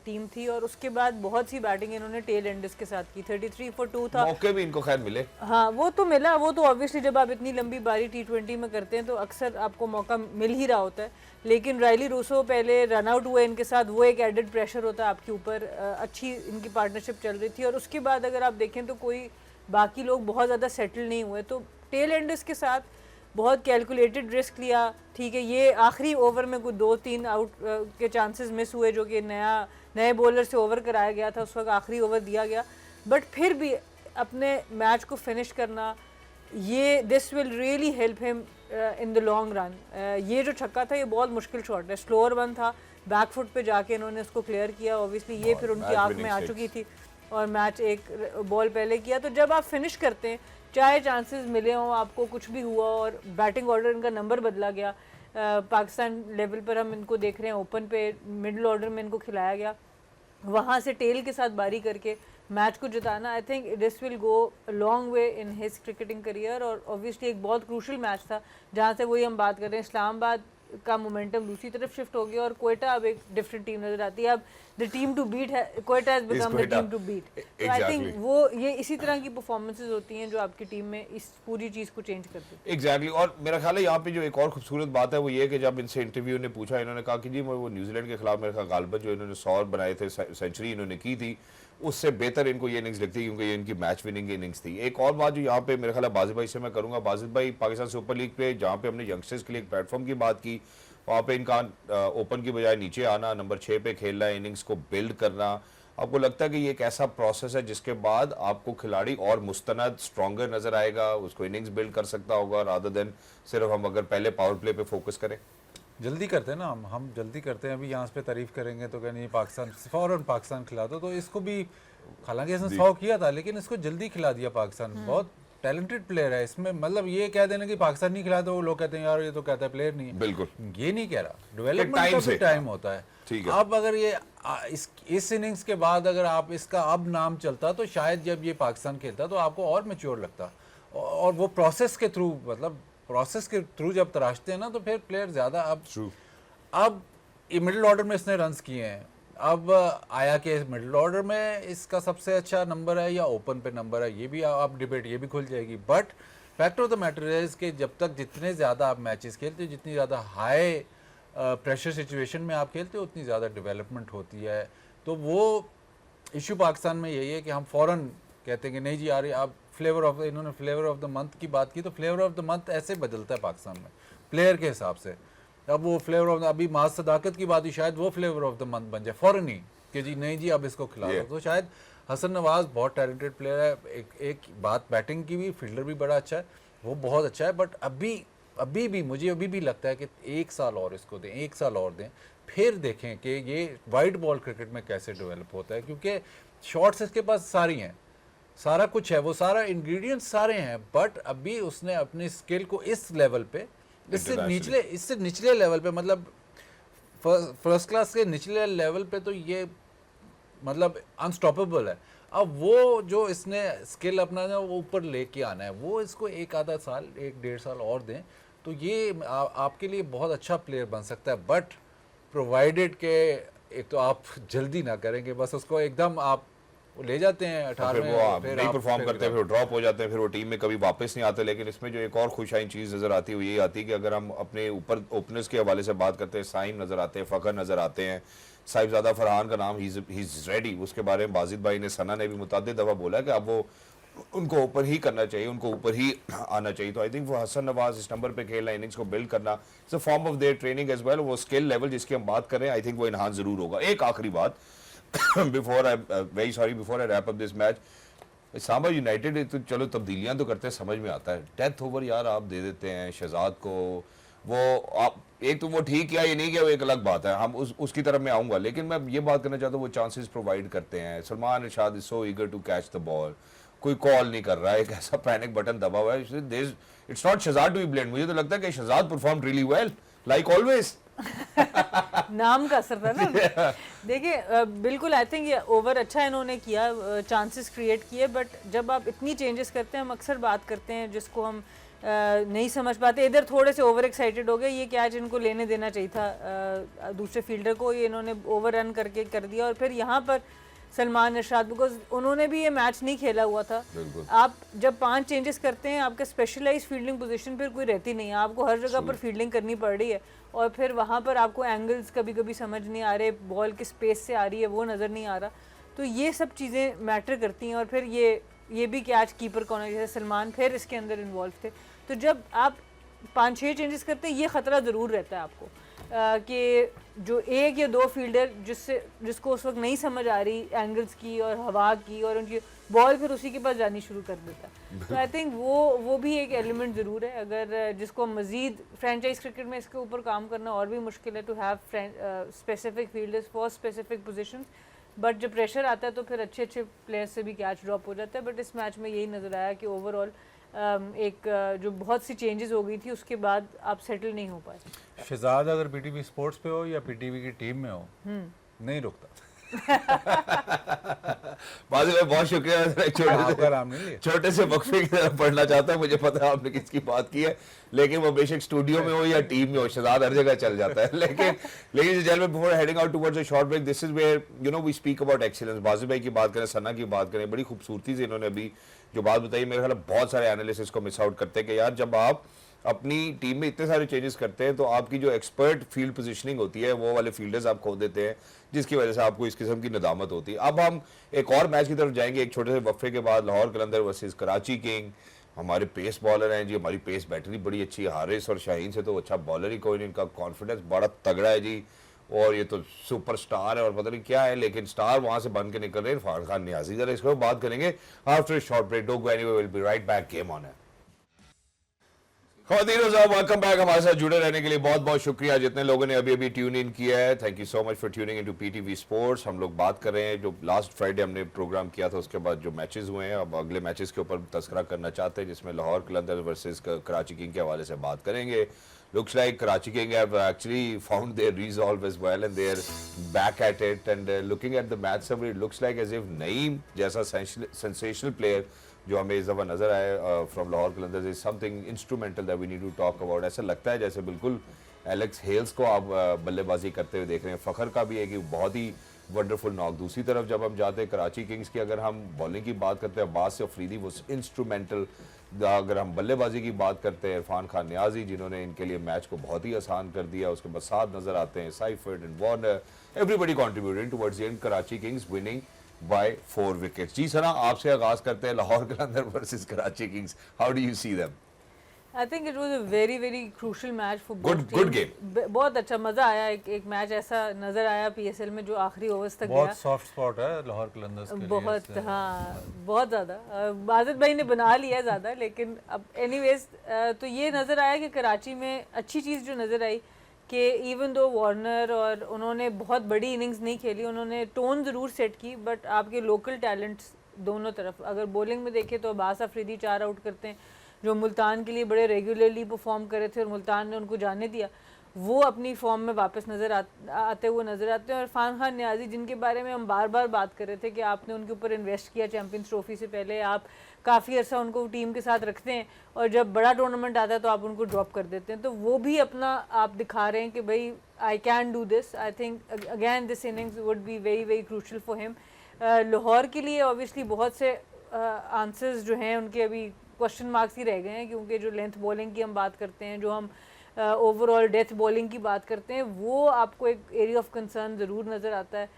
टीम थी और उसके बाद बहुत सी बैटिंग इन्होंने टेल एंडर्स के साथ की। 33 for 2 था। मौके भी इनको खैर मिले। हाँ वो तो मिला, वो तो ऑब्वियसली जब आप इतनी लंबी बारी T20 में करते हैं तो अक्सर आपको मौका मिल ही रहा होता है, लेकिन राइली रूसो पहले रन आउट हुए इनके साथ, वो एक एडेड प्रेशर होता है आपके ऊपर। अच्छी इनकी पार्टनरशिप चल रही थी और उसके बाद अगर आप देखें तो कोई बाकी लोग बहुत ज़्यादा सेटल नहीं हुए, तो टेल एंडर्स के साथ बहुत कैलकुलेटेड रिस्क लिया। ठीक है, ये आखिरी ओवर में कुछ 2-3 आउट के चांसेस मिस हुए जो कि नए बॉलर से ओवर कराया गया था, उस वक्त आखिरी ओवर दिया गया, बट फिर भी अपने मैच को फिनिश करना, ये this will really help him in the long run. ये जो छक्का था ये बहुत मुश्किल शॉट है, स्लोअर वन था, बैक फुट पे जाके इन्होंने उसको क्लियर किया। ऑब्वियसली ये फिर उनकी आंख में आ चुकी थी और मैच एक बॉल पहले किया। तो जब आप फिनिश करते हैं, चाहे चांसेस मिले हों आपको, कुछ भी हुआ और बैटिंग ऑर्डर इनका नंबर बदला गया, पाकिस्तान लेवल पर हम इनको देख रहे हैं, ओपन पे मिडिल ऑर्डर में इनको खिलाया गया, वहाँ से टेल के साथ बारी करके मैच को जिताना, I think this will go long way in his cricketing career. और ऑब्वियसली एक बहुत क्रूशल मैच था जहाँ से वही हम बात कर रहे हैं, इस्लामाबाद का मोमेंटम दूसरी तरफ शिफ्ट हो गया और कोयटा अब एक डिफरेंट टीम नजर आती है। अब द टीम टू बीट है, Quetta has become the team to beat. तो आई थिंक वो ये इसी तरह की परफॉर्मेंसेज होती हैं जो आपकी टीम में इस पूरी चीज को चेंज कर देती है। एग्जैक्टली और मेरा ख्याल है यहाँ पे जो एक और खूबसूरत बात है वो ये कि जब इनसे इंटरव्यू ने पूछा, इन्होंने कहा कि जी वो न्यूजीलैंड के खिलाफ मेरे ख्याल गालबन जो इन्होंने 100 बनाए थे, सेंचुरी इन्होंने की थी, उससे बेहतर इनको ये इनिंग्स लगती है क्योंकि ये इनकी मैच विनिंग इनिंग्स थी। एक और बात जो यहाँ पे मेरे ख्याल है बाजिद भाई से मैं करूँगा, बाजिद भाई पाकिस्तान सुपर लीग पे जहाँ पे हमने यंगस्टर्स के लिए एक प्लेटफॉर्म की बात की, वहाँ पे इनका ओपन की बजाय नीचे आना, नंबर 6 पे खेलना, इनिंग्स को बिल्ड करना, आपको लगता है कि ये एक ऐसा प्रोसेस है जिसके बाद आपको खिलाड़ी और मुस्तनद स्ट्रॉन्गर नजर आएगा, उसको इनिंग्स बिल्ड कर सकता होगा रादर देन सिर्फ हम अगर पहले पावर प्ले पे फोकस करें? जल्दी करते हैं ना हम जल्दी करते हैं। अभी यहाँ पे तारीफ करेंगे तो कहनी पाकिस्तान फ़ौरन पाकिस्तान खिला दो, तो इसको भी हालांकि इसने 100 किया था लेकिन इसको जल्दी खिला दिया पाकिस्तान। बहुत टैलेंटेड प्लेयर है इसमें, मतलब ये कह देना कि पाकिस्तान नहीं खिलाया तो वो लोग कहते हैं यार ये तो कहता है प्लेयर नहीं है। बिल्कुल ये नहीं कह रहा, डेवलपमेंट का भी टाइम होता है। ठीक है। अब अगर ये इस इनिंग्स के बाद अगर आप इसका अब नाम चलता तो शायद जब ये पाकिस्तान खेलता तो आपको और मैच्योर लगता, और वो प्रोसेस के थ्रू, मतलब प्रोसेस के थ्रू जब तराशते हैं ना तो फिर प्लेयर ज़्यादा अब ये मिडिल ऑर्डर में इसने रन्स किए हैं। अब आया कि मिडिल ऑर्डर में इसका सबसे अच्छा नंबर है या ओपन पे नंबर है, ये भी आप डिबेट ये भी खुल जाएगी। But fact of the matter is कि जब तक जितने ज़्यादा आप मैचेस खेलते हो, जितनी ज़्यादा हाई प्रेशर सिचुएशन में आप खेलते हो, उतनी ज़्यादा डेवलपमेंट होती है। तो वो इशू पाकिस्तान में यही है कि हम फ़ौरन कहते हैं कि नहीं जी यार आप इन्होंने फ्लेवर ऑफ द मंथ की बात की, तो फ्लेवर ऑफ द मंथ ऐसे बदलता है पाकिस्तान में प्लेयर के हिसाब से। अब वो फ्लेवर ऑफ अभी माज सदाकत की बात ही शायद वो फ्लेवर ऑफ द मंथ बन जाए फ़ौरन ही कि जी नहीं जी अब इसको खिला दो। तो शायद हसन नवाज बहुत टैलेंटेड प्लेयर है, एक बात बैटिंग की भी, फील्डर भी बड़ा अच्छा है, वो बहुत अच्छा है। बट अभी भी मुझे अभी भी लगता है कि 1 साल और इसको दें, 1 साल और दें, फिर देखें कि ये वाइट बॉल क्रिकेट में कैसे डेवलप होता है। क्योंकि शॉट्स इसके पास सारी हैं, सारा कुछ है, वो सारा इंग्रेडिएंट्स सारे हैं, बट अभी उसने अपनी स्किल को इस लेवल पे, इससे निचले लेवल पे, मतलब फर्स्ट क्लास के निचले लेवल पे तो ये मतलब अनस्टॉपेबल है। अब वो जो इसने स्किल अपना ना वो ऊपर लेके आना है, वो इसको 1 साल 1-1.5 साल और दें तो ये आपके लिए बहुत अच्छा प्लेयर बन सकता है। बट प्रोवाइडेड के एक तो आप जल्दी ना करेंगे, बस उसको एकदम आप ले जाते हैं 18 फिर वो नहीं परफॉर्म करते, फिर ड्रॉप हो जाते हैं, फिर वो टीम में कभी वापस नहीं आते। लेकिन इसमें जो एक और खुशाइन चीज़ नज़र आती है वो यही आती है कि अगर हम अपने ऊपर ओपनर्स के हवाले से बात करते हैं, साइम नज़र आते हैं, फ़खर नज़र आते हैं, साहिबजादा फरहान का नाम ही इज़ रेडी, उसके बारे में बाजिद भाई ने, सना ने भी मुतअद्दिद दफ़ा बोला है कि अब वो उनको ऊपर ही करना चाहिए, उनको ऊपर ही आना चाहिए। तो आई थिंक वो हसन नवाज इस नंबर पे खेलना, इनिंग्स को बिल्ड करना, it's a form of their training as well. वो स्किल लेवल जिसकी हम बात करें आई थिंक वो इन्हांस ज़रूर होगा। एक आखिरी बात before I wrap up this match, Islamabad United तो चलो तब्दीलियां तो करते हैं, समझ में आता है, डेथ ओवर यार आप दे देते हैं शहजाद को, वो आप एक तो वो ठीक किया ये नहीं किया वो एक अलग बात है, हम उसकी तरफ मैं आऊँगा, लेकिन मैं ये बात करना चाहता हूँ वो चांसेस प्रोवाइड करते हैं। Salman Irshad is so eager to catch the ball, कोई कॉल नहीं कर रहा है, एक ऐसा पैनिक बटन दबा हुआ है, it's not Shahzad to be blamed. मुझे तो लगता है कि Shahzad perform really well like always. नाम का असर था ना। देखिए बिल्कुल आई थिंक ये ओवर अच्छा इन्होंने किया, चांसेस क्रिएट किए, बट जब आप इतनी चेंजेस करते हैं, हम अक्सर बात करते हैं जिसको हम नहीं समझ पाते, इधर थोड़े से ओवर एक्साइटेड हो गए, ये कैच इनको लेने देना चाहिए था दूसरे फील्डर को, ये इन्होंने ओवर रन करके कर दिया। और फिर यहाँ पर सलमान इरशाद, बिकॉज उन्होंने भी ये मैच नहीं खेला हुआ था। आप जब 5 चेंजेस करते हैं, आपका स्पेशलाइज फील्डिंग पोजीशन फिर कोई रहती नहीं है, आपको हर जगह पर फील्डिंग करनी पड़ रही है, और फिर वहाँ पर आपको एंगल्स कभी कभी समझ नहीं आ रहे, बॉल किस स्पेस से आ रही है वो नज़र नहीं आ रहा, तो ये सब चीज़ें मैटर करती हैं। और फिर ये भी कैच कीपर कौन है, जैसे सलमान फिर इसके अंदर इन्वॉल्व थे। तो जब आप 5-6 चेंजेस करते हैं, ये ख़तरा ज़रूर रहता है आपको कि जो 1 या 2 फील्डर जिसको उस वक्त नहीं समझ आ रही एंगल्स की और हवा की, और उनकी बॉल फिर उसी के पास जानी शुरू कर देता है। तो आई थिंक वो भी एक एलिमेंट ज़रूर है, अगर जिसको मज़ीद फ्रेंचाइज क्रिकेट में इसके ऊपर काम करना और भी मुश्किल है, to have specific fielders for specific position. But जब प्रेशर आता है तो फिर अच्छे प्लेयर्स से भी कैच ड्रॉप हो जाता है। बट इस मैच में यही नज़र आया कि ओवरऑल एक जो बहुत सी चेंजेस हो गई थी, उसके बाद आप सेटल नहीं हो पाए। शहजाद अगर पीटीवी स्पोर्ट्स पे हो या पीटीवी की टीम में हो, नहीं रुकता। बाजी भाई बहुत शुक्रिया, आपका नाम नहीं लिया। छोटे से वक्फे की तरफ पढ़ना चाहता हूँ, मुझे पता है आपने किसकी बात की है, लेकिन वो बेशक स्टूडियो में हो या टीम में हो, शहजाद हर जगह चल जाता है। लेकिन जेल में before heading out towards a short break, this is where you know we speak about excellence. बाजी भाई की बात करें, सना की बात करें, बड़ी खूबसूरती से इन्होंने अभी जो बात बताई, मेरे ख्याल बहुत सारे एनालिसिस को मिस आउट करते हैं कि यार जब आप अपनी टीम में इतने सारे चेंजेस करते हैं तो आपकी जो एक्सपर्ट फील्ड पोजीशनिंग होती है वो वाले फील्डर्स आप खो देते हैं, जिसकी वजह से आपको इस किस्म की नदामत होती है। अब हम एक और मैच की तरफ जाएंगे एक छोटे से वक्फे के बाद, लाहौर कलंदर वर्सेस कराची किंग। हमारे पेस बॉलर हैं जी, हमारी पेस बैटरी बड़ी अच्छी है, हारिस और शाहीन से तो अच्छा बॉलर ही कोई नहीं, इनका कॉन्फिडेंस बड़ा तगड़ा है जी, और ये तो सुपर स्टार है और पता नहीं क्या है, लेकिन स्टार वहां से बन के निकल रहे हैं। इरफान खान नियाजी, जरा इसको बात करेंगे after short break. Don't go anywhere, will be right back, game on है। वेलकम बैक, हमारे साथ जुड़े रहने के लिए बहुत बहुत शुक्रिया। जितने लोगों ने अभी ट्यून इन किया है, thank you so much for tuning into PTV sports. हम लोग बात कर रहे हैं जो लास्ट फ्राइडे हमने प्रोग्राम किया था, उसके बाद जो मैचेस हुए हैं, अब अगले मैचेस के ऊपर तस्करा करना चाहते हैं, जिसमें लाहौर कलंदर वर्सेस कराची किंग के हवाले से बात करेंगे। Looks like Karachi King have actually found their resolve as well and they're back at it, and looking at the match summary, it looks like as if Naeem जैसा sensational player जो हमें इस दफ़ा नजर आए from Lahore Qalandars is something instrumental that we need to talk about. ऐसा लगता है जैसे बिल्कुल एलेक्स हेल्स को आप बल्लेबाजी करते हुए देख रहे हैं। फ़खर का भी एक बहुत ही वंडरफुल नॉक। दूसरी तरफ जब हम जाते हैं कराची किंग्स की, अगर हम बॉलिंग की बात करते हैं, अब्बास अफरीदी वो इंस्ट्रूमेंटल। अगर हम बल्लेबाजी की बात करते हैं, इरफान खान नियाजी जिन्होंने इनके लिए मैच को बहुत ही आसान कर दिया। उसके बाद साथ नजर आते हैं Seifert and Warner, everybody contributing towards the end, Karachi Kings winning by 4 wickets. जी सना, आपसे आगाज करते हैं Lahore Qalandar versus Karachi Kings, how do you see them? I think it was a very crucial match for good game, बहुत अच्छा मजा आया। एक मैच ऐसा नजर आया पीएसएल में जो आखिरी ओवर्स तक गया। बहुत सॉफ्ट स्पॉट है लाहौर कलंदर्स के लिए, बहुत हाँ, बहुत ज़्यादा। बाजिद भाई ने बना लिया है ज़्यादा, लेकिन अब एनीवेज तो ये नज़र आया कि कराची में अच्छी चीज़ जो नज़र आई कि इवन दो वार्नर और उन्होंने बहुत बड़ी इनिंग्स नहीं खेली, उन्होंने टोन ज़रूर सेट की, बट आपके लोकल टैलेंट्स दोनों तरफ अगर बॉलिंग में देखें तो अब्बास अफरीदी 4 आउट करते हैं जो मुल्तान के लिए बड़े रेगुलरली परफॉर्म कर रहे थे और मुल्तान ने उनको जाने दिया, वो अपनी फॉर्म में वापस आते हुए नज़र आते हैं। और इरफान खान नियाजी जिनके बारे में हम बार बार बात कर रहे थे कि आपने उनके ऊपर इन्वेस्ट किया चैम्पियंस ट्रॉफी से पहले, आप काफ़ी अर्सा उनको टीम के साथ रखते हैं और जब बड़ा टूर्नामेंट आता है तो आप उनको ड्रॉप कर देते हैं, तो वो भी अपना आप दिखा रहे हैं कि भाई I can do this. I think again this innings would be very crucial for him. Lahore के लिए ऑब्वियसली बहुत से आंसर्स जो हैं उनके अभी क्वेश्चन मार्क्स ही रह गए हैं, क्योंकि जो लेंथ बॉलिंग की हम बात करते हैं, जो हम ओवरऑल डेथ बॉलिंग की बात करते हैं, वो आपको एक एरिया ऑफ कंसर्न ज़रूर नज़र आता है,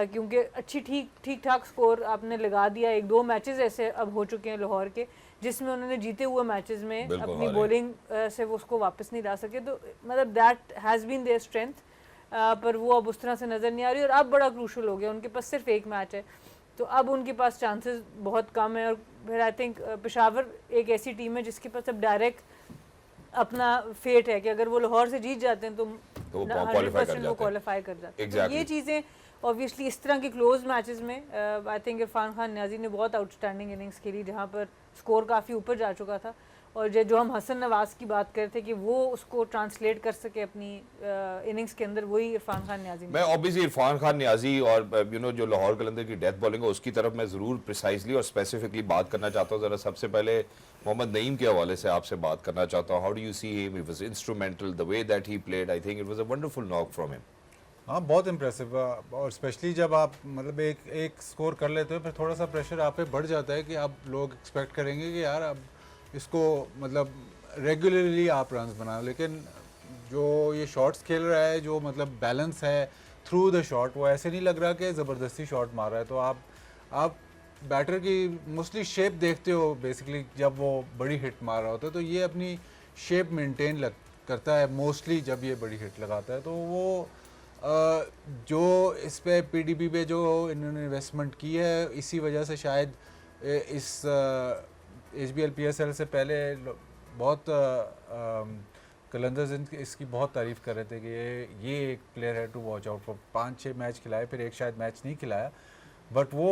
क्योंकि अच्छी ठीक ठाक स्कोर आपने लगा दिया। 1-2 मैचेस ऐसे अब हो चुके हैं लाहौर के जिसमें उन्होंने जीते हुए मैचेस में अपनी बॉलिंग से वो उसको वापस नहीं ला सके, तो मतलब that has been their strength, पर वो अब उस तरह से नज़र नहीं आ रही। और अब बड़ा क्रूशल हो गया, उनके पास सिर्फ 1 मैच है, तो अब उनके पास चांसेस बहुत कम है। और फिर आई थिंक पेशावर एक ऐसी टीम है जिसके पास अब डायरेक्ट अपना फेट है कि अगर वो लाहौर से जीत जाते हैं तो 100% वो क्वालिफाई कर जाते हैं। तो ये चीज़ें ऑब्वियसली इस तरह के क्लोज मैचेस में आई थिंक इरफान खान नियाजी ने बहुत आउटस्टैंडिंग इनिंग्स खेली, जहाँ पर स्कोर काफ़ी ऊपर जा चुका था। और जो हम हसन नवाज की बात कर रहे थे कि वो उसको ट्रांसलेट कर सके अपनी इनिंग्स के अंदर, वही इरफान खान नियाजी। मैं ऑब्वियसली इरफान खान नियाजी और जो लाहौर कलंदर की डेथ बॉलिंग है उसकी तरफ मैं ज़रूर प्रिसाइजली और स्पेसिफिकली बात करना चाहता हूँ। ज़रा सबसे पहले मोहम्मद नईम के हवाले से आपसे बात करना चाहता हूँ. How do you see him? He was instrumental the way that he played. I think it was a wonderful knock from him. हाँ बहुत इम्प्रेसिव, और स्पेशली जब आप मतलब एक स्कोर कर लेते हो फिर थोड़ा सा प्रेशर आप पे बढ़ जाता है कि आप लोग एक्सपेक्ट करेंगे कि यार अब इसको मतलब रेगुलरली आप रन्स बनाओ, लेकिन जो ये शॉट्स खेल रहा है, जो मतलब बैलेंस है थ्रू द शॉट, वो ऐसे नहीं लग रहा कि ज़बरदस्ती शॉट मार रहा है. तो आप बैटर की मोस्टली शेप देखते हो बेसिकली जब वो बड़ी हिट मार रहा होता है, तो ये अपनी शेप मेंटेन करता है मोस्टली जब ये बड़ी हिट लगाता है. तो वो जो इस पे पीडीपी पे जो इन्होंने इन्वेस्टमेंट की है, इसी वजह से शायद इस एचबीएल पीएसएल से पहले बहुत कलंदर्स इसकी बहुत तारीफ़ कर रहे थे कि ये एक प्लेयर है to watch out for. 5-6 match खिलाए, फिर एक शायद मैच नहीं खिलाया, बट वो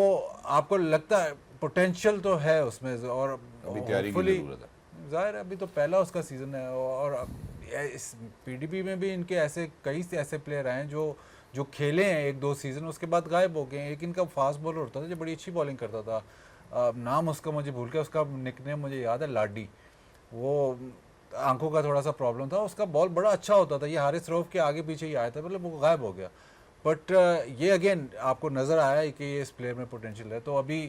आपको लगता है पोटेंशियल तो है उसमें. और अभी तैयारी की जरूरत है. ज़ाहिर अभी तो पहला उसका सीज़न है, और इस पीडीपी में भी इनके कई ऐसे प्लेयर आए हैं जो खेले हैं 1-2 सीज़न, उसके बाद गायब हो गए हैं. एक इनका फास्ट बॉलर होता था जो बड़ी अच्छी बॉलिंग करता था, नाम उसका मुझे भूल गया, उसका निकनेम मुझे याद है लाडी. वो आंखों का थोड़ा सा प्रॉब्लम था, उसका बॉल बड़ा अच्छा होता था, ये हारिस रऊफ के आगे पीछे ही आया था, मतलब वो गायब हो गया. बट ये अगेन आपको नज़र आया है कि ये इस प्लेयर में पोटेंशियल है. तो अभी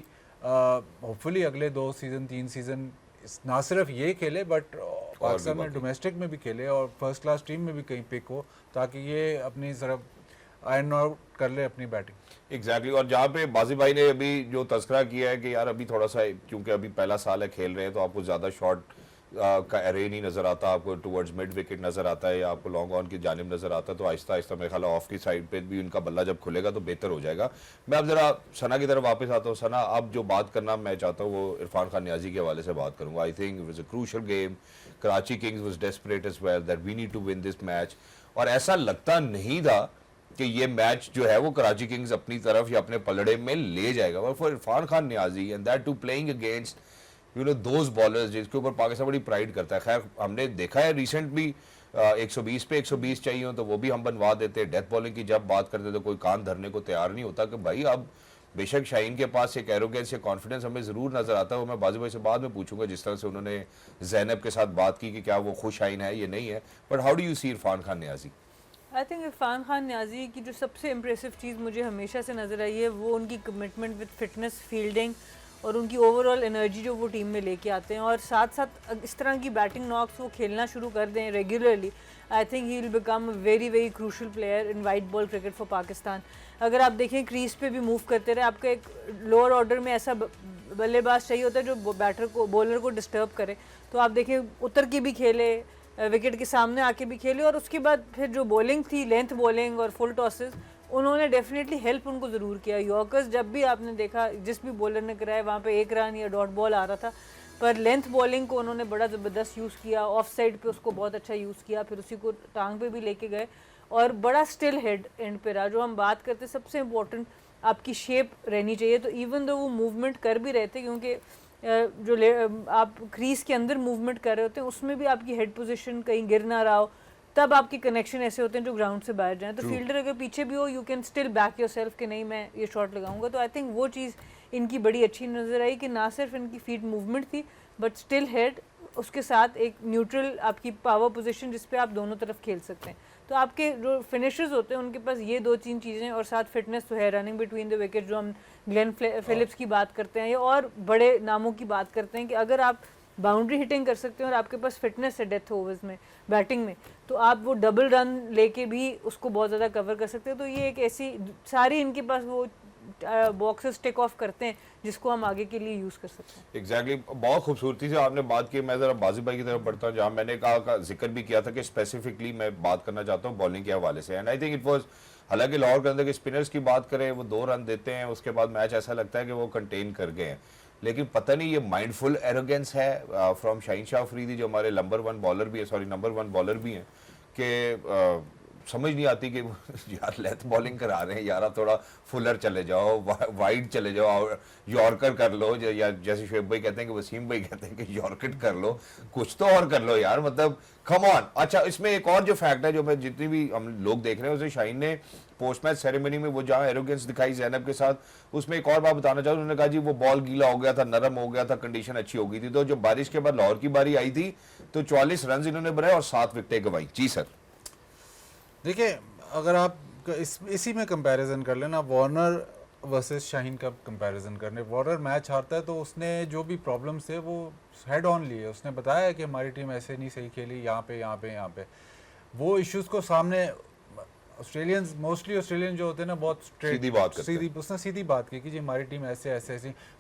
होपफुली अगले 2 सीज़न 3 सीज़न ना सिर्फ ये खेले बट पाकिस्तान में डोमेस्टिक में भी खेले और फर्स्ट क्लास टीम में भी कहीं पिक हो, ताकि ये अपनी तरफ आयरन आउट कर ले अपनी बैटिंग. एग्जैक्टली. और जहाँ पे बाजी भाई ने अभी जो तस्करा किया है कि यार अभी थोड़ा सा, क्योंकि अभी पहला साल है, खेल रहे हैं, तो आपको ज़्यादा शॉट का एरे नहीं नज़र आता, आपको टुवर्ड्स मिड विकेट नज़र आता है या आपको लॉन्ग ऑन की जानिब नज़र आता है. तो आहिस्ता आहिस्ता मेरे ख्याल ऑफ की साइड पे भी उनका बल्ला जब खुलेगा तो बेहतर हो जाएगा. मैं अब ज़रा सना की तरफ वापस आता हूँ. सना, अब जो बात करना मैं चाहता हूँ वो इरफान खान नियाजी के हवाले से बात करूँगा. I think it was a crucial game. Karachi kings was desperate as well that we need to win this match. और ऐसा लगता नहीं था कि ये मैच जो है वो कराची किंग्स अपनी तरफ या अपने पलड़े में ले जाएगा. और for Irfan Khan Niazi and that to playing against you know those bowlers जिसके ऊपर पाकिस्तान बड़ी प्राइड करता है. खैर हमने देखा है रिसेंट भी 120 पे 120 चाहिए हो तो वो भी हम बनवा देते हैं. डेथ बॉलिंग की जब बात करते तो कोई कान धरने को तैयार नहीं होता कि भाई अब बेशक शाहीन के पास एक एरोगेंस या कॉन्फिडेंस हमें ज़रूर नज़र आता है. वो मैं बाजी भाई से बाद में पूछूंगा जिस तरह से उन्होंने जैनब के साथ बात की कि क्या वो खुश शाहीन है ये नहीं है. But how do you see Irfan Khan Niazi? I think Irfan Khan Niazi की जो सबसे इम्प्रेसिव चीज़ मुझे हमेशा से नज़र आई है वो उनकी कमिटमेंट विद फिटनेस, फील्डिंग और उनकी ओवरऑल एनर्जी जो वो टीम में लेके आते हैं. और साथ साथ इस तरह की बैटिंग नॉक्स वो खेलना शुरू कर दें regularly, I think he will become very very crucial player in white ball cricket for Pakistan. अगर आप देखें क्रीज पे भी मूव करते रहे, आपका एक लोअर ऑर्डर में ऐसा बल्लेबाज चाहिए होता है जो बैटर को बॉलर को डिस्टर्ब करे. तो आप देखें उतर के भी खेले, विकेट के सामने आके भी खेले, और उसके बाद फिर जो बॉलिंग थी, लेंथ बॉलिंग और फुल टॉसेस, उन्होंने डेफिनेटली हेल्प उनको ज़रूर किया. यॉर्कर्स जब भी आपने देखा जिस भी बॉलर ने कराया वहाँ पे 1 रन या डॉट बॉल आ रहा था, पर लेंथ बॉलिंग को उन्होंने बड़ा ज़बरदस्त यूज़ किया. ऑफ साइड पे उसको बहुत अच्छा यूज़ किया, फिर उसी को टांग पे भी लेके गए और बड़ा स्टिल हेड एंड पे रहा. जो हम बात करते सबसे इम्पोर्टेंट आपकी शेप रहनी चाहिए. तो इवन दो वो मूवमेंट कर भी रहे थे, क्योंकि जो आप क्रीज के अंदर मूवमेंट कर रहे होते हैं उसमें भी आपकी हेड पोजीशन कहीं गिर ना रहा हो, तब आपके कनेक्शन ऐसे होते हैं जो ग्राउंड से बाहर जाएं. तो फील्डर अगर पीछे भी हो, you can still back yourself कि नहीं मैं ये शॉट लगाऊंगा. तो आई थिंक वो चीज़ इनकी बड़ी अच्छी नज़र आई कि ना सिर्फ इनकी फीट मूवमेंट थी बट स्टिल हेड, उसके साथ एक न्यूट्रल आपकी पावर पोजीशन जिस पे आप दोनों तरफ खेल सकते हैं. तो आपके जो फिनिशर्स होते हैं उनके पास ये 2-3 चीज़ें, और साथ फिटनेस तो है, रनिंग बिटवीन द विकेट जो हम ग्लेन फिलिप्स की बात करते हैं या और बड़े नामों की बात करते हैं कि अगर आप बाउंड्री हिटिंग कर सकते हैं और आपके पास फिटनेस है डेथ ओवर्स में बैटिंग में, तो आप वो डबल रन लेके भी उसको बहुत ज़्यादा कवर कर सकते हैं. तो ये एक ऐसी सारी इनके पास वो बॉक्सेस टिक ऑफ करते हैं जिसको हम आगे के लिए यूज़ कर सकते हैं. एग्जैक्टली. बहुत खूबसूरती से आपने बात की. मैं ज़रा बाजी भाई की तरफ बढ़ता हूँ, जहाँ मैंने कहा का जिक्र भी किया था कि स्पेसिफिकली मैं बात करना चाहता हूँ बॉलिंग के हवाले से. And I think it was, हालांकि लाहौर के अंदर के स्पिनर्स की बात करें वो 2 रन देते हैं, उसके बाद मैच ऐसा लगता है कि वो कंटेन कर गए हैं. लेकिन पता नहीं ये माइंडफुल एरोगेंस है फ्रॉम शाहीन शाह अफरीदी जो हमारे नंबर 1 बॉलर भी है कि समझ नहीं आती कि यार लेंथ बॉलिंग करा रहे हैं यार, आप थोड़ा फुलर चले जाओ, वाइड चले जाओ, यॉर्कर कर लो, या जैसे शुएब भाई कहते हैं कि वसीम भाई कहते हैं कि यॉर्कर कर लो, कुछ तो और कर लो यार, मतलब कम ऑन। अच्छा, इसमें एक और जो फैक्ट है जो मैं जितनी भी हम लोग देख रहे हैं उसे शाहीन ने पोस्ट मैच सेरेमनी में वो जहाँ एरोगेंस दिखाई ज़ैनब के साथ, उसमें एक और बात बताना चाहूँ, उन्होंने कहा जी वो बॉल गीला हो गया था, नरम हो गया था, कंडीशन अच्छी हो गई थी। तो जब बारिश के बाद लाहौर की बारी आई थी तो 44 रन इन्होंने बनाए और 7 विकेटें गंवाई। जी सर। देखिए, अगर आप इसी में कंपैरिजन कर लेना, वार्नर वर्सेस शाहीन का कंपैरिजन करने, वार्नर मैच हारता है तो उसने जो भी प्रॉब्लम्स थे वो हेड ऑन लिए, उसने बताया कि हमारी टीम ऐसे नहीं सही खेली, यहाँ पे वो इश्यूज को सामने ऑस्ट्रेलियंस, मोस्टली ऑस्ट्रेलियन जो होते हैं ना, बहुत सीधी बात करते हैं। उसने सीधी बात की कि जी हमारी टीम ऐसे,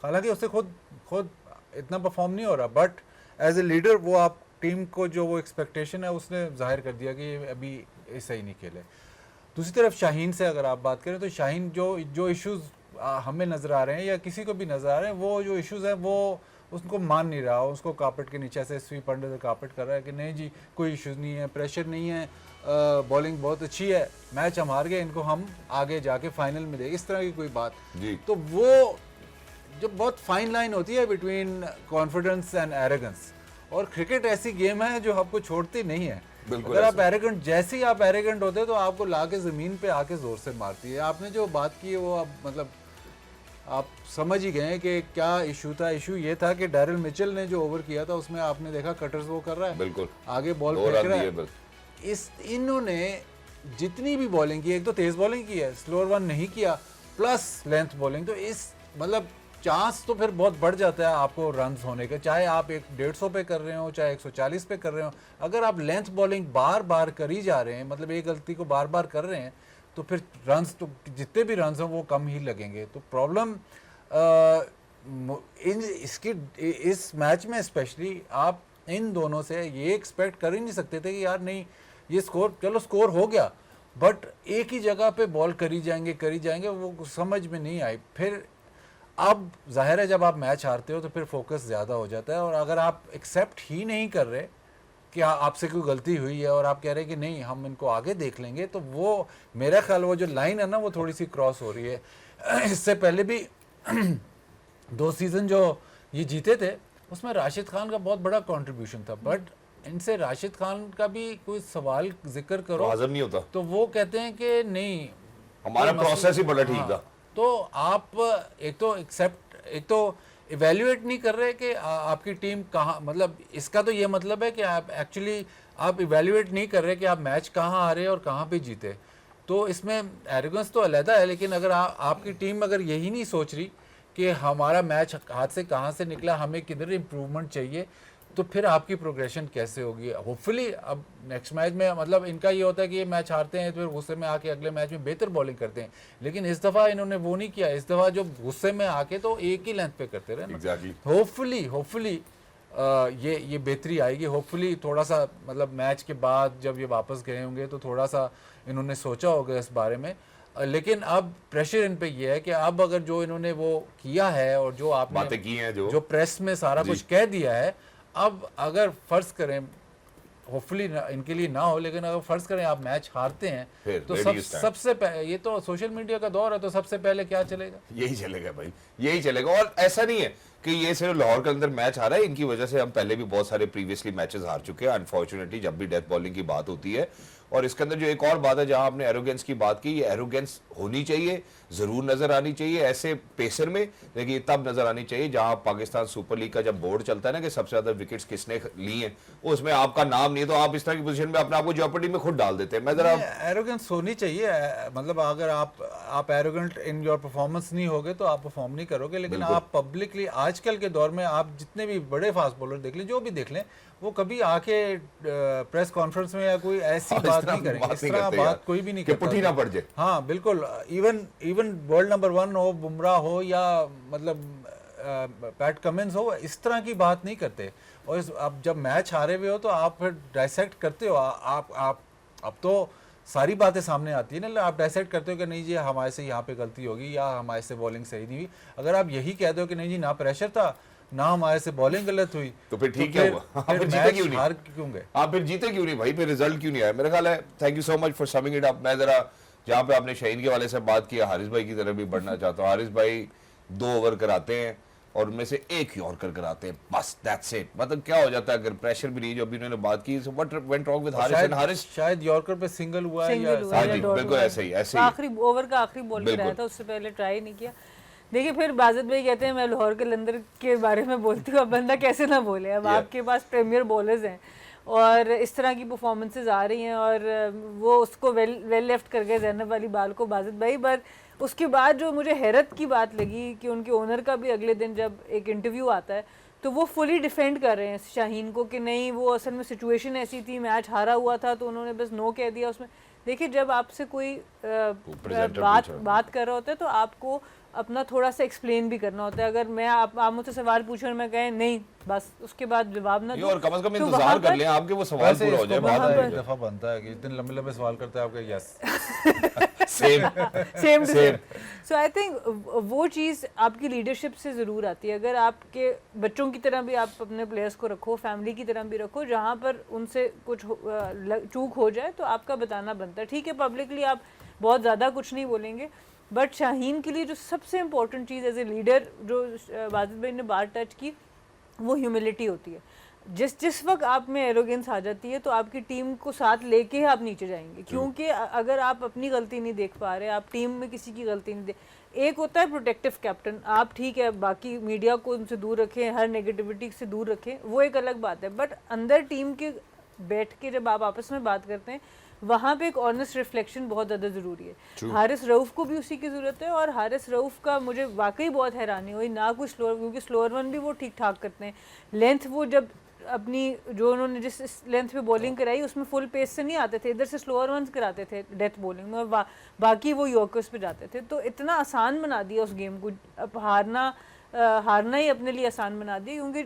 हालांकि उससे खुद इतना परफॉर्म नहीं हो रहा, बट एज ए लीडर वो आप टीम को जो वो एक्सपेक्टेशन है उसने जाहिर कर दिया कि अभी सही नहीं खेले। दूसरी तरफ शाहीन से अगर आप बात करें तो शाहीन जो इश्यूज हमें नज़र आ रहे हैं या किसी को भी नज़र आ रहे हैं, वो जो इश्यूज हैं वो उसको मान नहीं रहा, उसको कार्पेट के नीचे से स्वीप अंडर द कार्पेट कर रहा है कि नहीं जी कोई इश्यूज नहीं है, प्रेशर नहीं है, बॉलिंग बहुत अच्छी है, मैच हम हार गए, इनको हम आगे जाके फाइनल में देंगे, इस तरह की कोई बात जी। तो वो जो बहुत फाइन लाइन होती है बिटवीन कॉन्फिडेंस एंड एरोगेंस, और क्रिकेट ऐसी गेम है जो आपको छोड़ती नहीं है। अगर आप एरोगेंट, जैसे ही आप एरोगेंट होते हैं तो आपको लाके ज़मीन पे आके ज़ोर से मारती है। आपने जो बात की है वो आप मतलब आप समझ ही गए कि क्या इशू था। इशू ये था कि डैरिल मिचेल ने जो ओवर किया था उसमें आपने देखा कटर्स वो कर रहा है, बिल्कुल आगे बॉल फेंक रहा है। इन्होंने जितनी भी बॉलिंग की, एक तो तेज बॉलिंग की है, स्लोअर वन नहीं किया, प्लस लेंथ बॉलिंग, तो इस मतलब चांस तो फिर बहुत बढ़ जाता है आपको रन्स होने का, चाहे आप 150 पे कर रहे हो चाहे 140 पे कर रहे हो। अगर आप लेंथ बॉलिंग बार बार करी जा रहे हैं, मतलब एक गलती को बार बार कर रहे हैं, तो फिर रन्स तो जितने भी रन्स हैं वो कम ही लगेंगे। तो प्रॉब्लम इस मैच में स्पेशली आप इन दोनों से ये एक्सपेक्ट कर ही नहीं सकते थे कि यार नहीं ये स्कोर, चलो स्कोर हो गया, बट एक ही जगह पे बॉल करी जाएंगे, वो समझ में नहीं आई। फिर अब जाहिर है जब आप मैच हारते हो तो फिर फोकस ज़्यादा हो जाता है, और अगर आप एक्सेप्ट ही नहीं कर रहे कि आपसे कोई गलती हुई है और आप कह रहे हैं कि नहीं हम इनको आगे देख लेंगे, तो वो मेरा ख्याल वो जो लाइन है ना वो थोड़ी सी क्रॉस हो रही है। इससे पहले भी 2 सीज़न जो ये जीते थे उसमें राशिद खान का बहुत बड़ा कंट्रीब्यूशन था, बट इनसे राशिद खान का भी कोई सवाल जिक्र करो हाजिर नहीं होता, तो वो कहते हैं कि नहीं हमारा प्रोसेस ही बड़ा ठीक था। तो आप एक तो इवेल्युएट नहीं कर रहे कि आपकी टीम कहाँ, मतलब इसका तो ये मतलब है कि आप एक्चुअली आप इवेल्युएट नहीं कर रहे कि आप मैच कहाँ हारे और कहाँ पे जीते। तो इसमें एरोगेंस तो अलहदा है, लेकिन अगर आपकी टीम अगर यही नहीं सोच रही कि हमारा मैच हाथ से कहाँ से निकला, हमें किधर इम्प्रूवमेंट चाहिए, तो फिर आपकी प्रोग्रेशन कैसे होगी। होपफुली अब नेक्स्ट मैच में, मतलब इनका ये होता है कि ये मैच हारते हैं तो फिर गुस्से में आके अगले मैच में बेहतर बॉलिंग करते हैं, लेकिन इस दफ़ा इन्होंने वो नहीं किया। इस दफ़ा जो गुस्से में आके तो एक ही लेंथ पे करते रहे। Exactly. होपफुली ये बेहतरी आएगी। होपफुली थोड़ा सा मतलब मैच के बाद जब ये वापस गए होंगे तो थोड़ा सा इन्होंने सोचा होगा इस बारे में, लेकिन अब प्रेशर इन पे ये है कि अब अगर जो इन्होंने वो किया है और जो आपने बातें की हैं, जो प्रेस में सारा कुछ कह दिया है, अब अगर फर्ज करें होपफुली इनके लिए ना हो, लेकिन अगर फर्ज करें आप मैच हारते हैं तो सबसे पहले, ये तो सोशल मीडिया का दौर है, तो सबसे पहले क्या चलेगा? यही चलेगा भाई, यही चलेगा। और ऐसा नहीं है कि ये सिर्फ लाहौर के अंदर मैच हारा है, इनकी वजह से हम पहले भी बहुत सारे प्रीवियसली मैचेस हार चुके हैं अनफॉर्चुनेटली जब भी डेथ बॉलिंग की बात होती है। और इसके अंदर जो एक और बात है, जहां आपने एरोगेंस की बात की, ये एरोगेंस होनी चाहिए, जरूर नजर आनी चाहिए ऐसे पेसर में, लेकिन ये तब नजर आनी चाहिए जहां पाकिस्तान सुपर लीग का जब बोर्ड चलता है ना कि सबसे ज्यादा विकेट्स किसने ली हैं, उसमें आपका नाम नहीं है, तो आप इस तरह की पोजीशन में अपने आप को जेओपर्डी में खुद डाल देते हैं। मैं जरा एरोगेंस होनी चाहिए, मतलब अगर आप एरोगेंट इन योर परफॉर्मेंस नहीं होगे तो आप परफॉर्म नहीं करोगे, लेकिन आप पब्लिकली आजकल के दौर में आप जितने भी बड़े फास्ट बॉलर देख लें, जो भी देख लें, वो कभी आके प्रेस कॉन्फ्रेंस में या कोई ऐसी बात नहीं करेंगे, इस तरह बात कोई भी नहीं करता, पुठी ना पड़ जाए। हाँ बिल्कुल, इवन वर्ल्ड नंबर 1 हो, बुमराह हो या मतलब पैट कमिंस हो, इस तरह की बात नहीं करते। और अब जब मैच हारे हुए हो तो आप फिर डाइसेक्ट करते हो, आप अब तो सारी बातें सामने आती है ना, आप डाइसेक्ट करते हो कि नहीं जी हमारे से यहाँ पे गलती होगी या हमारे से बॉलिंग सही नहीं हुई। अगर आप यही कह दो कि नहीं जी ना प्रेशर था, ना हमारे से बॉलिंग गलत हुई, तो फिर ठीक क्या हुआ? आप फिर जीते क्यों नहीं? हार क्यों गए? आप फिर जीते क्यों नहीं भाई? फिर रिजल्ट क्यों नहीं आया? मेरा ख्याल है, thank you so much for summing it up. मैं जरा जहाँ पे आपने शाहीन के वाले से बात की, हारिस भाई की तरफ भी बढ़ना चाहता हूँ। हारिस भाई 2 ओवर कराते हैं और उनमें से एक यॉर्कर कराते हैं, बस दैट्स इट। मतलब क्या हो जाता है अगर प्रेशर भी नहीं, जो अभी उन्होंने बात की, what went wrong with Haris? And Haris शायद यॉर्कर पे सिंगल हुआ है सिंगल हुआ हाँ या जी, डॉट बिल्कुल हुआ। ऐसे ही, ऐसे ही। आखिरी ओवर का आखिरी बॉल कराया बिल्कुल। था, उससे पहले ट्राई नहीं किया। देखिए फिर बाजिद भाई कहते हैं मैं लाहौर के लंदर के बारे में बोलती हूँ, अब बंदा कैसे ना बोले, अब आपके पास प्रीमियर बॉलर्स हैं और इस तरह की परफॉर्मेंसेज आ रही हैं और वो उसको वेल लेफ्ट कर गए ज़ैनब वाली बाल को बाजिद भाई। पर उसके बाद जो मुझे हैरत की बात लगी कि उनके ओनर का भी अगले दिन जब एक इंटरव्यू आता है तो वो फुली डिफेंड कर रहे हैं शाहीन को कि नहीं वो असल में सिचुएशन ऐसी थी, मैच हारा हुआ था तो उन्होंने बस नो कह दिया उसमें। देखिए जब आपसे कोई बात कर रहा होता है तो आपको अपना थोड़ा सा एक्सप्लेन भी करना होता है। अगर मैं आप मुझसे सवाल पूछे और मैं कहें नहीं बस उसके बाद जवाब ना दूं, और कम से कम तो इंतजार वहाँ कर पर- लें आपके वो सवाल पूरा हो जाए। एक दफा बनता है कि इतने लंबे लंबे सवाल करते हैं आपके, yes same same Same. So I think वो चीज़ आपकी लीडरशिप से ज़रूर आती है। अगर आपके बच्चों की तरह भी आप अपने प्लेयर्स को रखो, फैमिली की तरह भी रखो, जहाँ पर उनसे कुछ चूक हो जाए तो आपका बताना बनता है। ठीक है पब्लिकली आप बहुत ज़्यादा कुछ नहीं बोलेंगे, बट शाहीन के लिए जो सबसे इम्पोर्टेंट चीज़ एज ए लीडर जो वाजिद भाई ने बात टच की वो ह्यूमिलिटी होती है। जिस वक्त आप में एरोगेंस आ जाती है तो आपकी टीम को साथ लेके ही आप नीचे जाएंगे, क्योंकि अगर आप अपनी गलती नहीं देख पा रहे, आप टीम में किसी की गलती नहीं देख, एक होता है प्रोटेक्टिव कैप्टन, आप ठीक है बाकी मीडिया को उनसे दूर रखें, हर नेगेटिविटी से दूर रखें, वो एक अलग बात है। बट अंदर टीम के बैठ के जब आप आपस में बात करते हैं वहाँ पे एक ऑनेस्ट रिफ्लेक्शन बहुत ज़्यादा ज़रूरी है। हारिस रऊफ़ को भी उसी की ज़रूरत है और हारिस रऊफ़ का मुझे वाकई बहुत हैरानी हुई ना कोई स्लोअर, क्योंकि स्लोअर वन भी वो ठीक ठाक करते हैं। लेंथ वो जब अपनी जो उन्होंने जिस लेंथ पे बॉलिंग कराई उसमें फुल पेस से नहीं आते थे, इधर से स्लोअर वंस कराते थे डेथ बॉलिंग में और बाकी वो यॉर्कर्स पे जाते थे। तो इतना आसान बना दिया उस गेम को, अब हारना ही अपने लिए आसान बना दिया, क्योंकि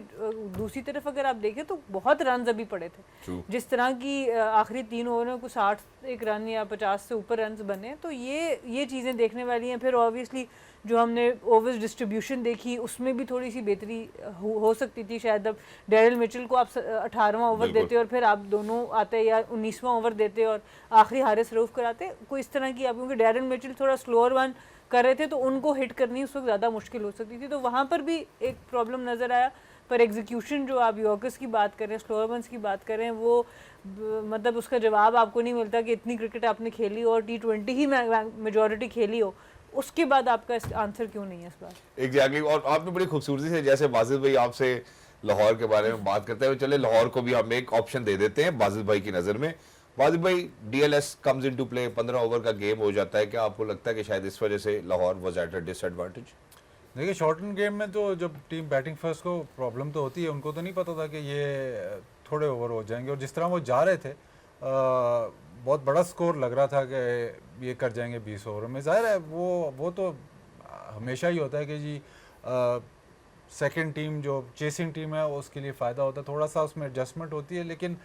दूसरी तरफ अगर आप देखें तो बहुत रन अभी पड़े थे। जिस तरह की आखिरी 3 ओवर में कुछ 61 रन या 50 से ऊपर रन बने, तो ये चीज़ें देखने वाली हैं। फिर ऑब्वियसली जो हमने ओवर्स डिस्ट्रीब्यूशन देखी उसमें भी थोड़ी सी बेहतरी हो सकती थी शायद। अब डेरिल मिचेल को आप 18वां ओवर देते और फिर आप दोनों आते या 19वां ओवर देते और आखिरी हारिस रऊफ़ कराते, कोई इस तरह की आप, क्योंकि डेरिल मिचेल थोड़ा स्लोअर वन कर रहे थे तो उनको हिट करनी उस वक्त ज़्यादा मुश्किल हो सकती थी, तो वहाँ पर भी एक प्रॉब्लम नज़र आया। पर एग्जीक्यूशन जो आप यॉर्कर्स की बात करें, स्लोअर वंस की बात करें, वो मतलब उसका जवाब आपको नहीं मिलता कि इतनी क्रिकेट आपने खेली और T20 ही मेजॉरिटी खेली हो, उसके बाद आपका आंसर क्यों नहीं है इस बार। एग्जैक्टली। और आपने बड़ी खूबसूरती से, जैसे बाजिद भाई आपसे लाहौर के बारे में बात करते हैं, चले लाहौर को भी हम एक ऑप्शन दे देते हैं बाजिद भाई की नज़र में। बाजिद भाई, DLS comes into play, 15 over का गेम हो जाता है, क्या आपको लगता है कि शायद इस वजह से Lahore was at a disadvantage? देखिए शॉर्टन गेम में तो जब टीम बैटिंग फर्स्ट को प्रॉब्लम तो होती है, उनको तो नहीं पता था कि ये थोड़े ओवर हो जाएंगे, और जिस तरह वो जा रहे थे बहुत बड़ा स्कोर लग रहा था कि ये कर जाएंगे 20 ओवर में। ज़ाहिर है वो तो हमेशा ही होता है कि जी सेकंड टीम जो चेसिंग टीम है उसके लिए फ़ायदा होता है, थोड़ा सा उसमें एडजस्टमेंट होती है, लेकिन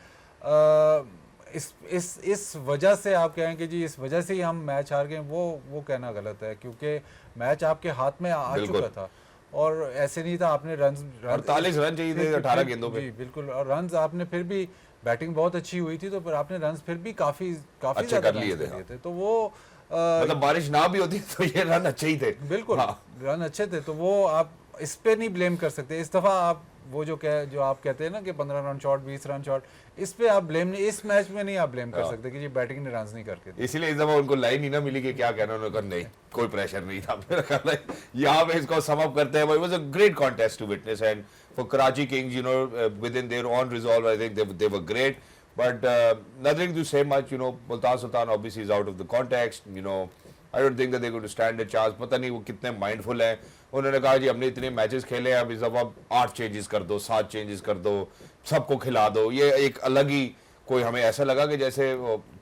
इस वजह से आप कहें कि जी इस वजह से ही हम मैच हार गए, वो कहना गलत है, क्योंकि मैच आपके हाथ में आ चुका था और ऐसे नहीं था आपने रन 48 रन चाहिए थे 18 गेंदों पे। जी बिल्कुल, और रन्स आपने फिर भी बैटिंग बहुत अच्छी हुई थी तो फिर आपने रन्स फिर भी काफ़ी अच्छे कर लिए थे। तो वो मतलब बारिश ना भी होती तो ये रन अच्छे ही थे। बिल्कुल रन अच्छे थे, तो वो आप इस पे नहीं ब्लेम कर सकते। इस दफ़ा आप वो जो आप कहते हैं ना कि 15 रन शॉट 20 रन शॉट, इस पे आप ब्लेम नहीं, इस मैच में नहीं आप ब्लेम कर सकते कि जी बैटिंग ने रन नहीं करके। इसीलिए इस दफा उनको लाइन ही ना मिली कि क्या कहना, उन्होंने कहा नहीं कोई प्रेशर नहीं था। मेरा ख्याल है यहाँ पे इसको सम अप करते हैं। It was a great contest to witness and for Karachi Kings, you know, within their own resolve, I think they were great, but nothing to say much, you know. Multan Sultan obviously is out of the context, you know. I don't think that they going to stand a chance. पता नहीं वो कितने mindful हैं। उन्होंने कहा जी हमने इतने matches खेले, अब इस दफा 8 चेंजेस कर दो, 7 चेंजेस कर दो, सबको खिला दो। ये एक अलग ही कोई, हमें ऐसा लगा कि जैसे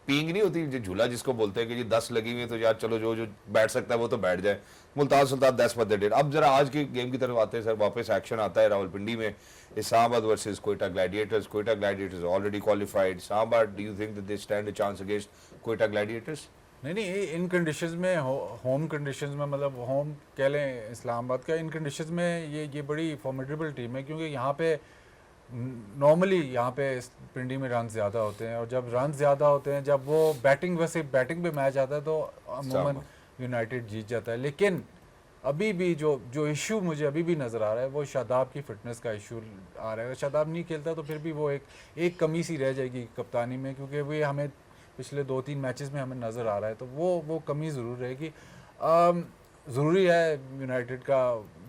पींग नहीं होती जो झूला जिसको बोलते हैं कि जी 10 लगी हुई है तो यार चलो जो जो बैठ सकता है वो तो बैठ जाए। मुल्तान सुल्तान 10 पर डेट। अब जरा आज के गेम की तरफ आते हैं सर। वापस एक्शन आता है रावलपिंडी में, Islamabad versus Quetta Gladiators. Quetta Gladiators already qualified. Islamabad, do you think that they stand a chance against Quetta Gladiators? नहीं नहीं, इन कंडीशंस में होम कंडीशंस में, मतलब होम कह लें इस्लामाबाद का, इन कंडीशंस में ये बड़ी फॉर्मिडेबल टीम है, क्योंकि यहाँ पे नॉर्मली यहाँ पे इस पिंडी में रन ज़्यादा होते हैं, और जब रन ज़्यादा होते हैं, जब वो वैसे बैटिंग पे मैच आता है तो अमूमन यूनाइटेड जीत जाता है। लेकिन अभी भी जो इशू मुझे अभी भी नज़र आ रहा है वो शादाब की फिटनेस का इशू आ रहा है। अगर शादाब नहीं खेलता तो फिर भी वो एक कमी सी रह जाएगी कप्तानी में, क्योंकि वो हमें पिछले 2-3 मैचेस में हमें नज़र आ रहा है, तो वो कमी ज़रूर रहेगी। ज़रूरी है यूनाइटेड का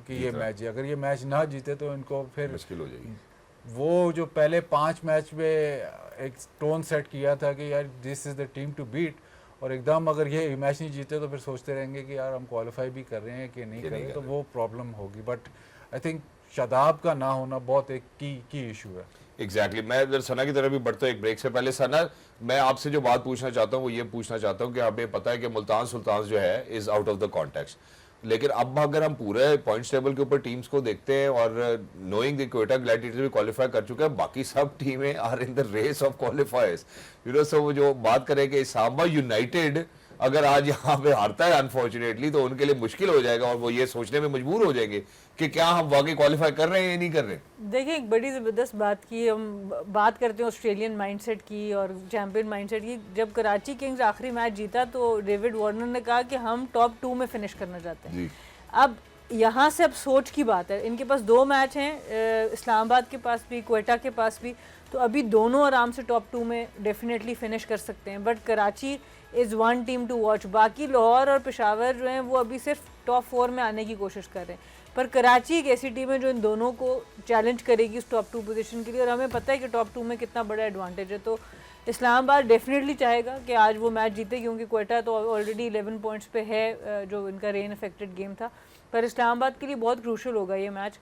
कि ये मैच, अगर ये मैच ना जीते तो इनको फिर मुश्किल हो जाएगी। वो जो पहले 5 मैच में एक टोन सेट किया था कि यार this is the team to beat, और एकदम अगर ये मैच नहीं जीते तो फिर सोचते रहेंगे कि यार हम क्वालिफाई भी कर रहे हैं कि नहीं कर रहे हैं, तो वो प्रॉब्लम होगी। बट आई थिंक शादाब का ना होना बहुत एक की इशू है। एग्जैक्टली मैं इधर सना की तरफ भी बढ़ता हूँ एक ब्रेक से पहले। सना, मैं आपसे जो बात पूछना चाहता हूँ वो ये पूछना चाहता हूँ कि हमें पता है कि मुल्तान सुल्तान जो है is out of the context, लेकिन अब अगर हम पूरे पॉइंट्स टेबल के ऊपर टीम्स को देखते हैं और नोइंग द क्वेटा ग्लैडिएटर्स भी क्वालिफाई कर चुका है, बाकी सब टीमें are in the race of qualifiers, you know. So वो जो बात करें कि सांबा यूनाइटेड अगर आज यहाँ पे हारता है अनफॉर्चुनेटली, तो उनके लिए मुश्किल हो जाएगा और वो ये सोचने में मजबूर हो जाएंगे कि क्या हम वाकई क्वालिफाई कर रहे हैं या नहीं कर रहे। देखिए, एक बड़ी ज़बरदस्त बात की, हम बात करते हैं ऑस्ट्रेलियन माइंडसेट की और चैंपियन माइंडसेट की। जब कराची किंग्स आखिरी मैच जीता तो डेविड वार्नर ने कहा कि हम टॉप 2 में फिनिश करना चाहते हैं। अब यहाँ से अब सोच की बात है, इनके पास 2 मैच हैं, इस्लामाबाद के पास भी, क्वेटा के पास भी, तो अभी दोनों आराम से टॉप 2 में डेफिनेटली फिनिश कर सकते हैं। But Karachi is one team to watch. बाकी लाहौर और पेशावर जो हैं वो अभी सिर्फ टॉप 4 में आने की कोशिश कर रहे हैं, पर कराची एक ऐसी टीम है जो इन दोनों को चैलेंज करेगी उस टॉप 2 पोजीशन के लिए, और हमें पता है कि टॉप 2 में कितना बड़ा एडवांटेज है। तो इस्लामाबाद डेफिनेटली चाहेगा कि आज वो मैच जीते, क्योंकि क्वेटा तो ऑलरेडी 11 पॉइंट्स पे है, जो इनका रेन अफेक्टेड गेम था। पर इस्लामाबाद के लिए बहुत क्रूशल होगा ये match,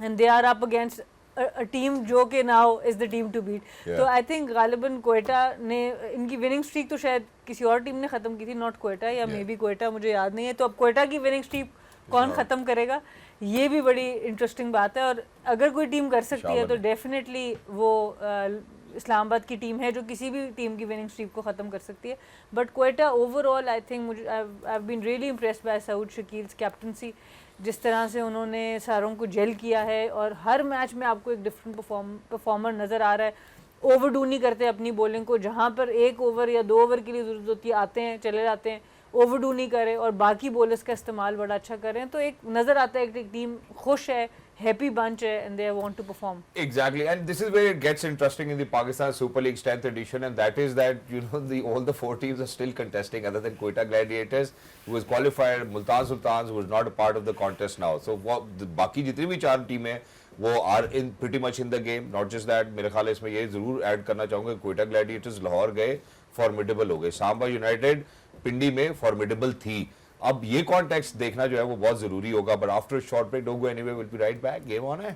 and they are up against a team जो कि now is the team to beat. तो आई थिंक गालिबन क्वेटा ने, इनकी विनिंग स्ट्रीक तो शायद किसी और टीम ने ख़त्म की थी, नॉट क्वेटा, या मे बी क्वेटा, मुझे याद नहीं है। तो अब क्वेटा की विनिंग स्ट्रीक कौन ख़त्म करेगा, ये भी बड़ी इंटरेस्टिंग बात है। और अगर कोई टीम कर सकती है तो डेफिनेटली वो इस्लामाबाद की टीम है, जो किसी भी टीम की विनिंग स्ट्रीक को ख़त्म कर सकती है। But Quetta overall I think, मुझे I have been really impressed by Saud Shakeel's captaincy, जिस तरह से उन्होंने सारों को जेल किया है, और हर मैच में आपको एक डिफरेंट परफॉर्मर नज़र आ रहा है। ओवरडू नहीं करते अपनी बॉलिंग को, जहाँ पर 1 ओवर या 2 ओवर के लिए ज़रूरत होती है आते हैं चले जाते हैं, ओवरडू नहीं करे और बाकी बॉलर्स का इस्तेमाल बड़ा अच्छा करें, तो एक नज़र आता है कि टीम खुश है, happy bunch and they want to perform. Exactly, and this is where it gets interesting in the Pakistan Super League's 10th edition, and that is that, you know, all the 4 teams are still contesting, other than Quetta Gladiators, who was qualified, Multan Sultans, who is not a part of the contest now. So the बाकी जितनी भी 4 टीमें वो are in pretty much in the game. Not just that, मेरे ख्याल है इसमें ये जरूर ऐड करना चाहूँगा, Quetta Gladiators लाहौर गए, फॉर्मिडेबल हो गए, सांबा यूनाइटेड पिंडी में फॉर्मिडेबल थी। अब ये कॉन्टेक्स्ट देखना जो है वो बहुत जरूरी होगा। But after short break, don't go anywhere, will be right back. Game on है।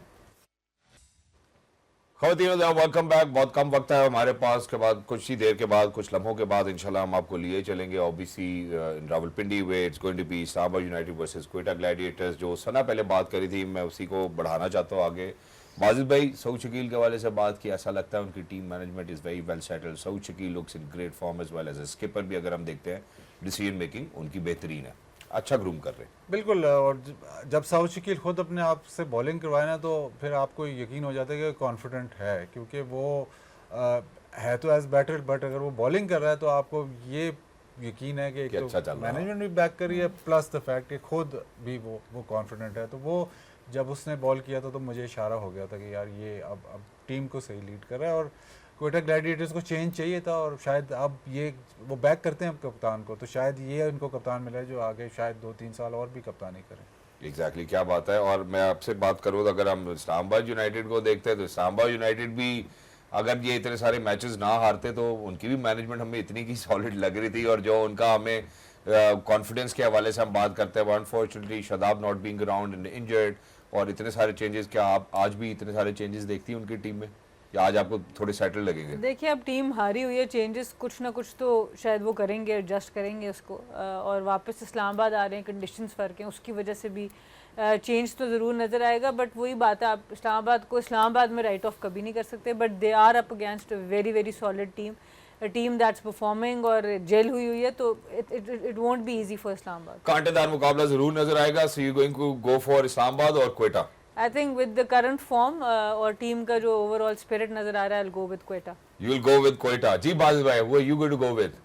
खवातीन, वेलकम बैक। बहुत कम वक्त है हमारे पास, के बाद कुछ ही देर के बाद, कुछ लम्हों के बाद इंशाल्लाह हम आपको लिए चलेंगे OBC in Rawalpindi, way it's going to be सांबा यूनाइटेड वर्सेस क्वेटा ग्लैडिएटर्स। जो सना पहले बात करी थी, मैं उसी को बढ़ाना चाहता हूँ आगे। माजिद भाई, सऊद शकील के हवाले से बात की, ऐसा लगता है उनकी team management is very well settled. Saud Shakeel looks in great form as well as a skipper भी अगर हम देखते हैं, डिसीजन मेकिंग उनकी बेहतरीन है, अच्छा ग्रूम कर रहे हैं। बिल्कुल, और जब सऊद शकील खुद अपने आप से बॉलिंग करवाए ना, तो फिर आपको यकीन हो जाता है कि कॉन्फिडेंट है, क्योंकि वो है तो एज बैटर, बट अगर वो बॉलिंग कर रहा है तो आपको ये यकीन है कि अच्छा तो मैनेजमेंट भी बैक कर रही है, प्लस द फैक्ट कि खुद भी वो कॉन्फिडेंट है। तो वो जब उसने बॉल किया था तो मुझे इशारा हो गया था कि यार ये अब टीम को सही लीड कर रहा है, और क्वेटा ग्लैडिएटर्स को चेंज चाहिए था, और शायद अब ये वो बैक करते हैं कप्तान को, तो शायद ये उनको कप्तान मिला है जो आगे शायद 2-3 साल और भी कप्तानी करें। एग्जैक्टली, क्या बात है। और मैं आपसे बात करूँ तो अगर हम इस्लामाबाद यूनाइटेड को देखते हैं तो इस्लामाबाद यूनाइटेड भी अगर ये इतने सारे मैचेस ना हारते तो उनकी भी मैनेजमेंट हमें इतनी की सॉलिड लग रही थी, और जो उनका हमें कॉन्फिडेंस के हवाले से हम बात करते हैं, unfortunately Shadab not being around and injured, और इतने सारे चेंजेस, क्या आप आज भी इतने सारे चेंजेस देखती हैं उनकी टीम में, या आज आपको थोड़े सेटल लगेंगे? देखिए, अब टीम हारी हुई है, चेंजेस कुछ ना कुछ तो शायद वो करेंगे, एडजस्ट करेंगे उसको, और वापस इस्लामाबाद आ रहे हैं, कंडीशंस फ़र्क हैं, उसकी वजह से भी चेंज तो ज़रूर नज़र आएगा। बट वही बात है, आप इस्लामाबाद को इस्लामाबाद में राइट ऑफ कभी नहीं कर सकते, but they are up against a very very solid team. a team that's performing और जेल हुई है तो it won't be easy for Islamabad. कांटेदार मुकाबला जरूर नजर आएगा. So you going to go for Islamabad or Quetta? I think with the current form और team का जो overall spirit नजर आ रहा है, I'll go with Quetta. You will go with Quetta. जी बाजिल भाई, who are you going to go with?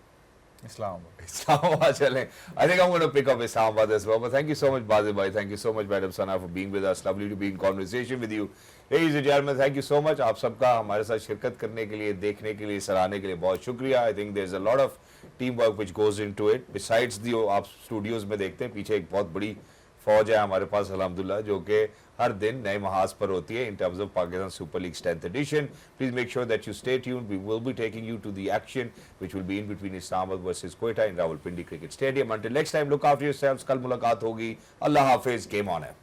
Islamabad. Islamabad chale. I think I'm going to pick up Islamabad as well. But thank you so much, Basil bhai. Thank you so much, Madam Sana, for being with us. Lovely to be in conversation with you. Ladies and gentlemen, thank you so much. आप सबका हमारे साथ शिरकत करने के लिए, देखने के लिए, सराहने के लिए बहुत शुक्रिया. I think there's a lot of teamwork which goes into it. Besides the आप स्टूडियोज में देखते हैं पीछे एक बहुत बड़ी फौज है हमारे पास अल्हम्दुलिल्लाह जो कि हर दिन नए महाज पर होती है in terms of Pakistan Super League's 10th edition. Please make sure that you stay tuned. We will be taking you to the action which will be in between Islamabad versus Quetta in Rawalpindi Cricket Stadium. Until next time, look after yourselves. कल मुलाकात होगी. Allah Hafiz. Game on है.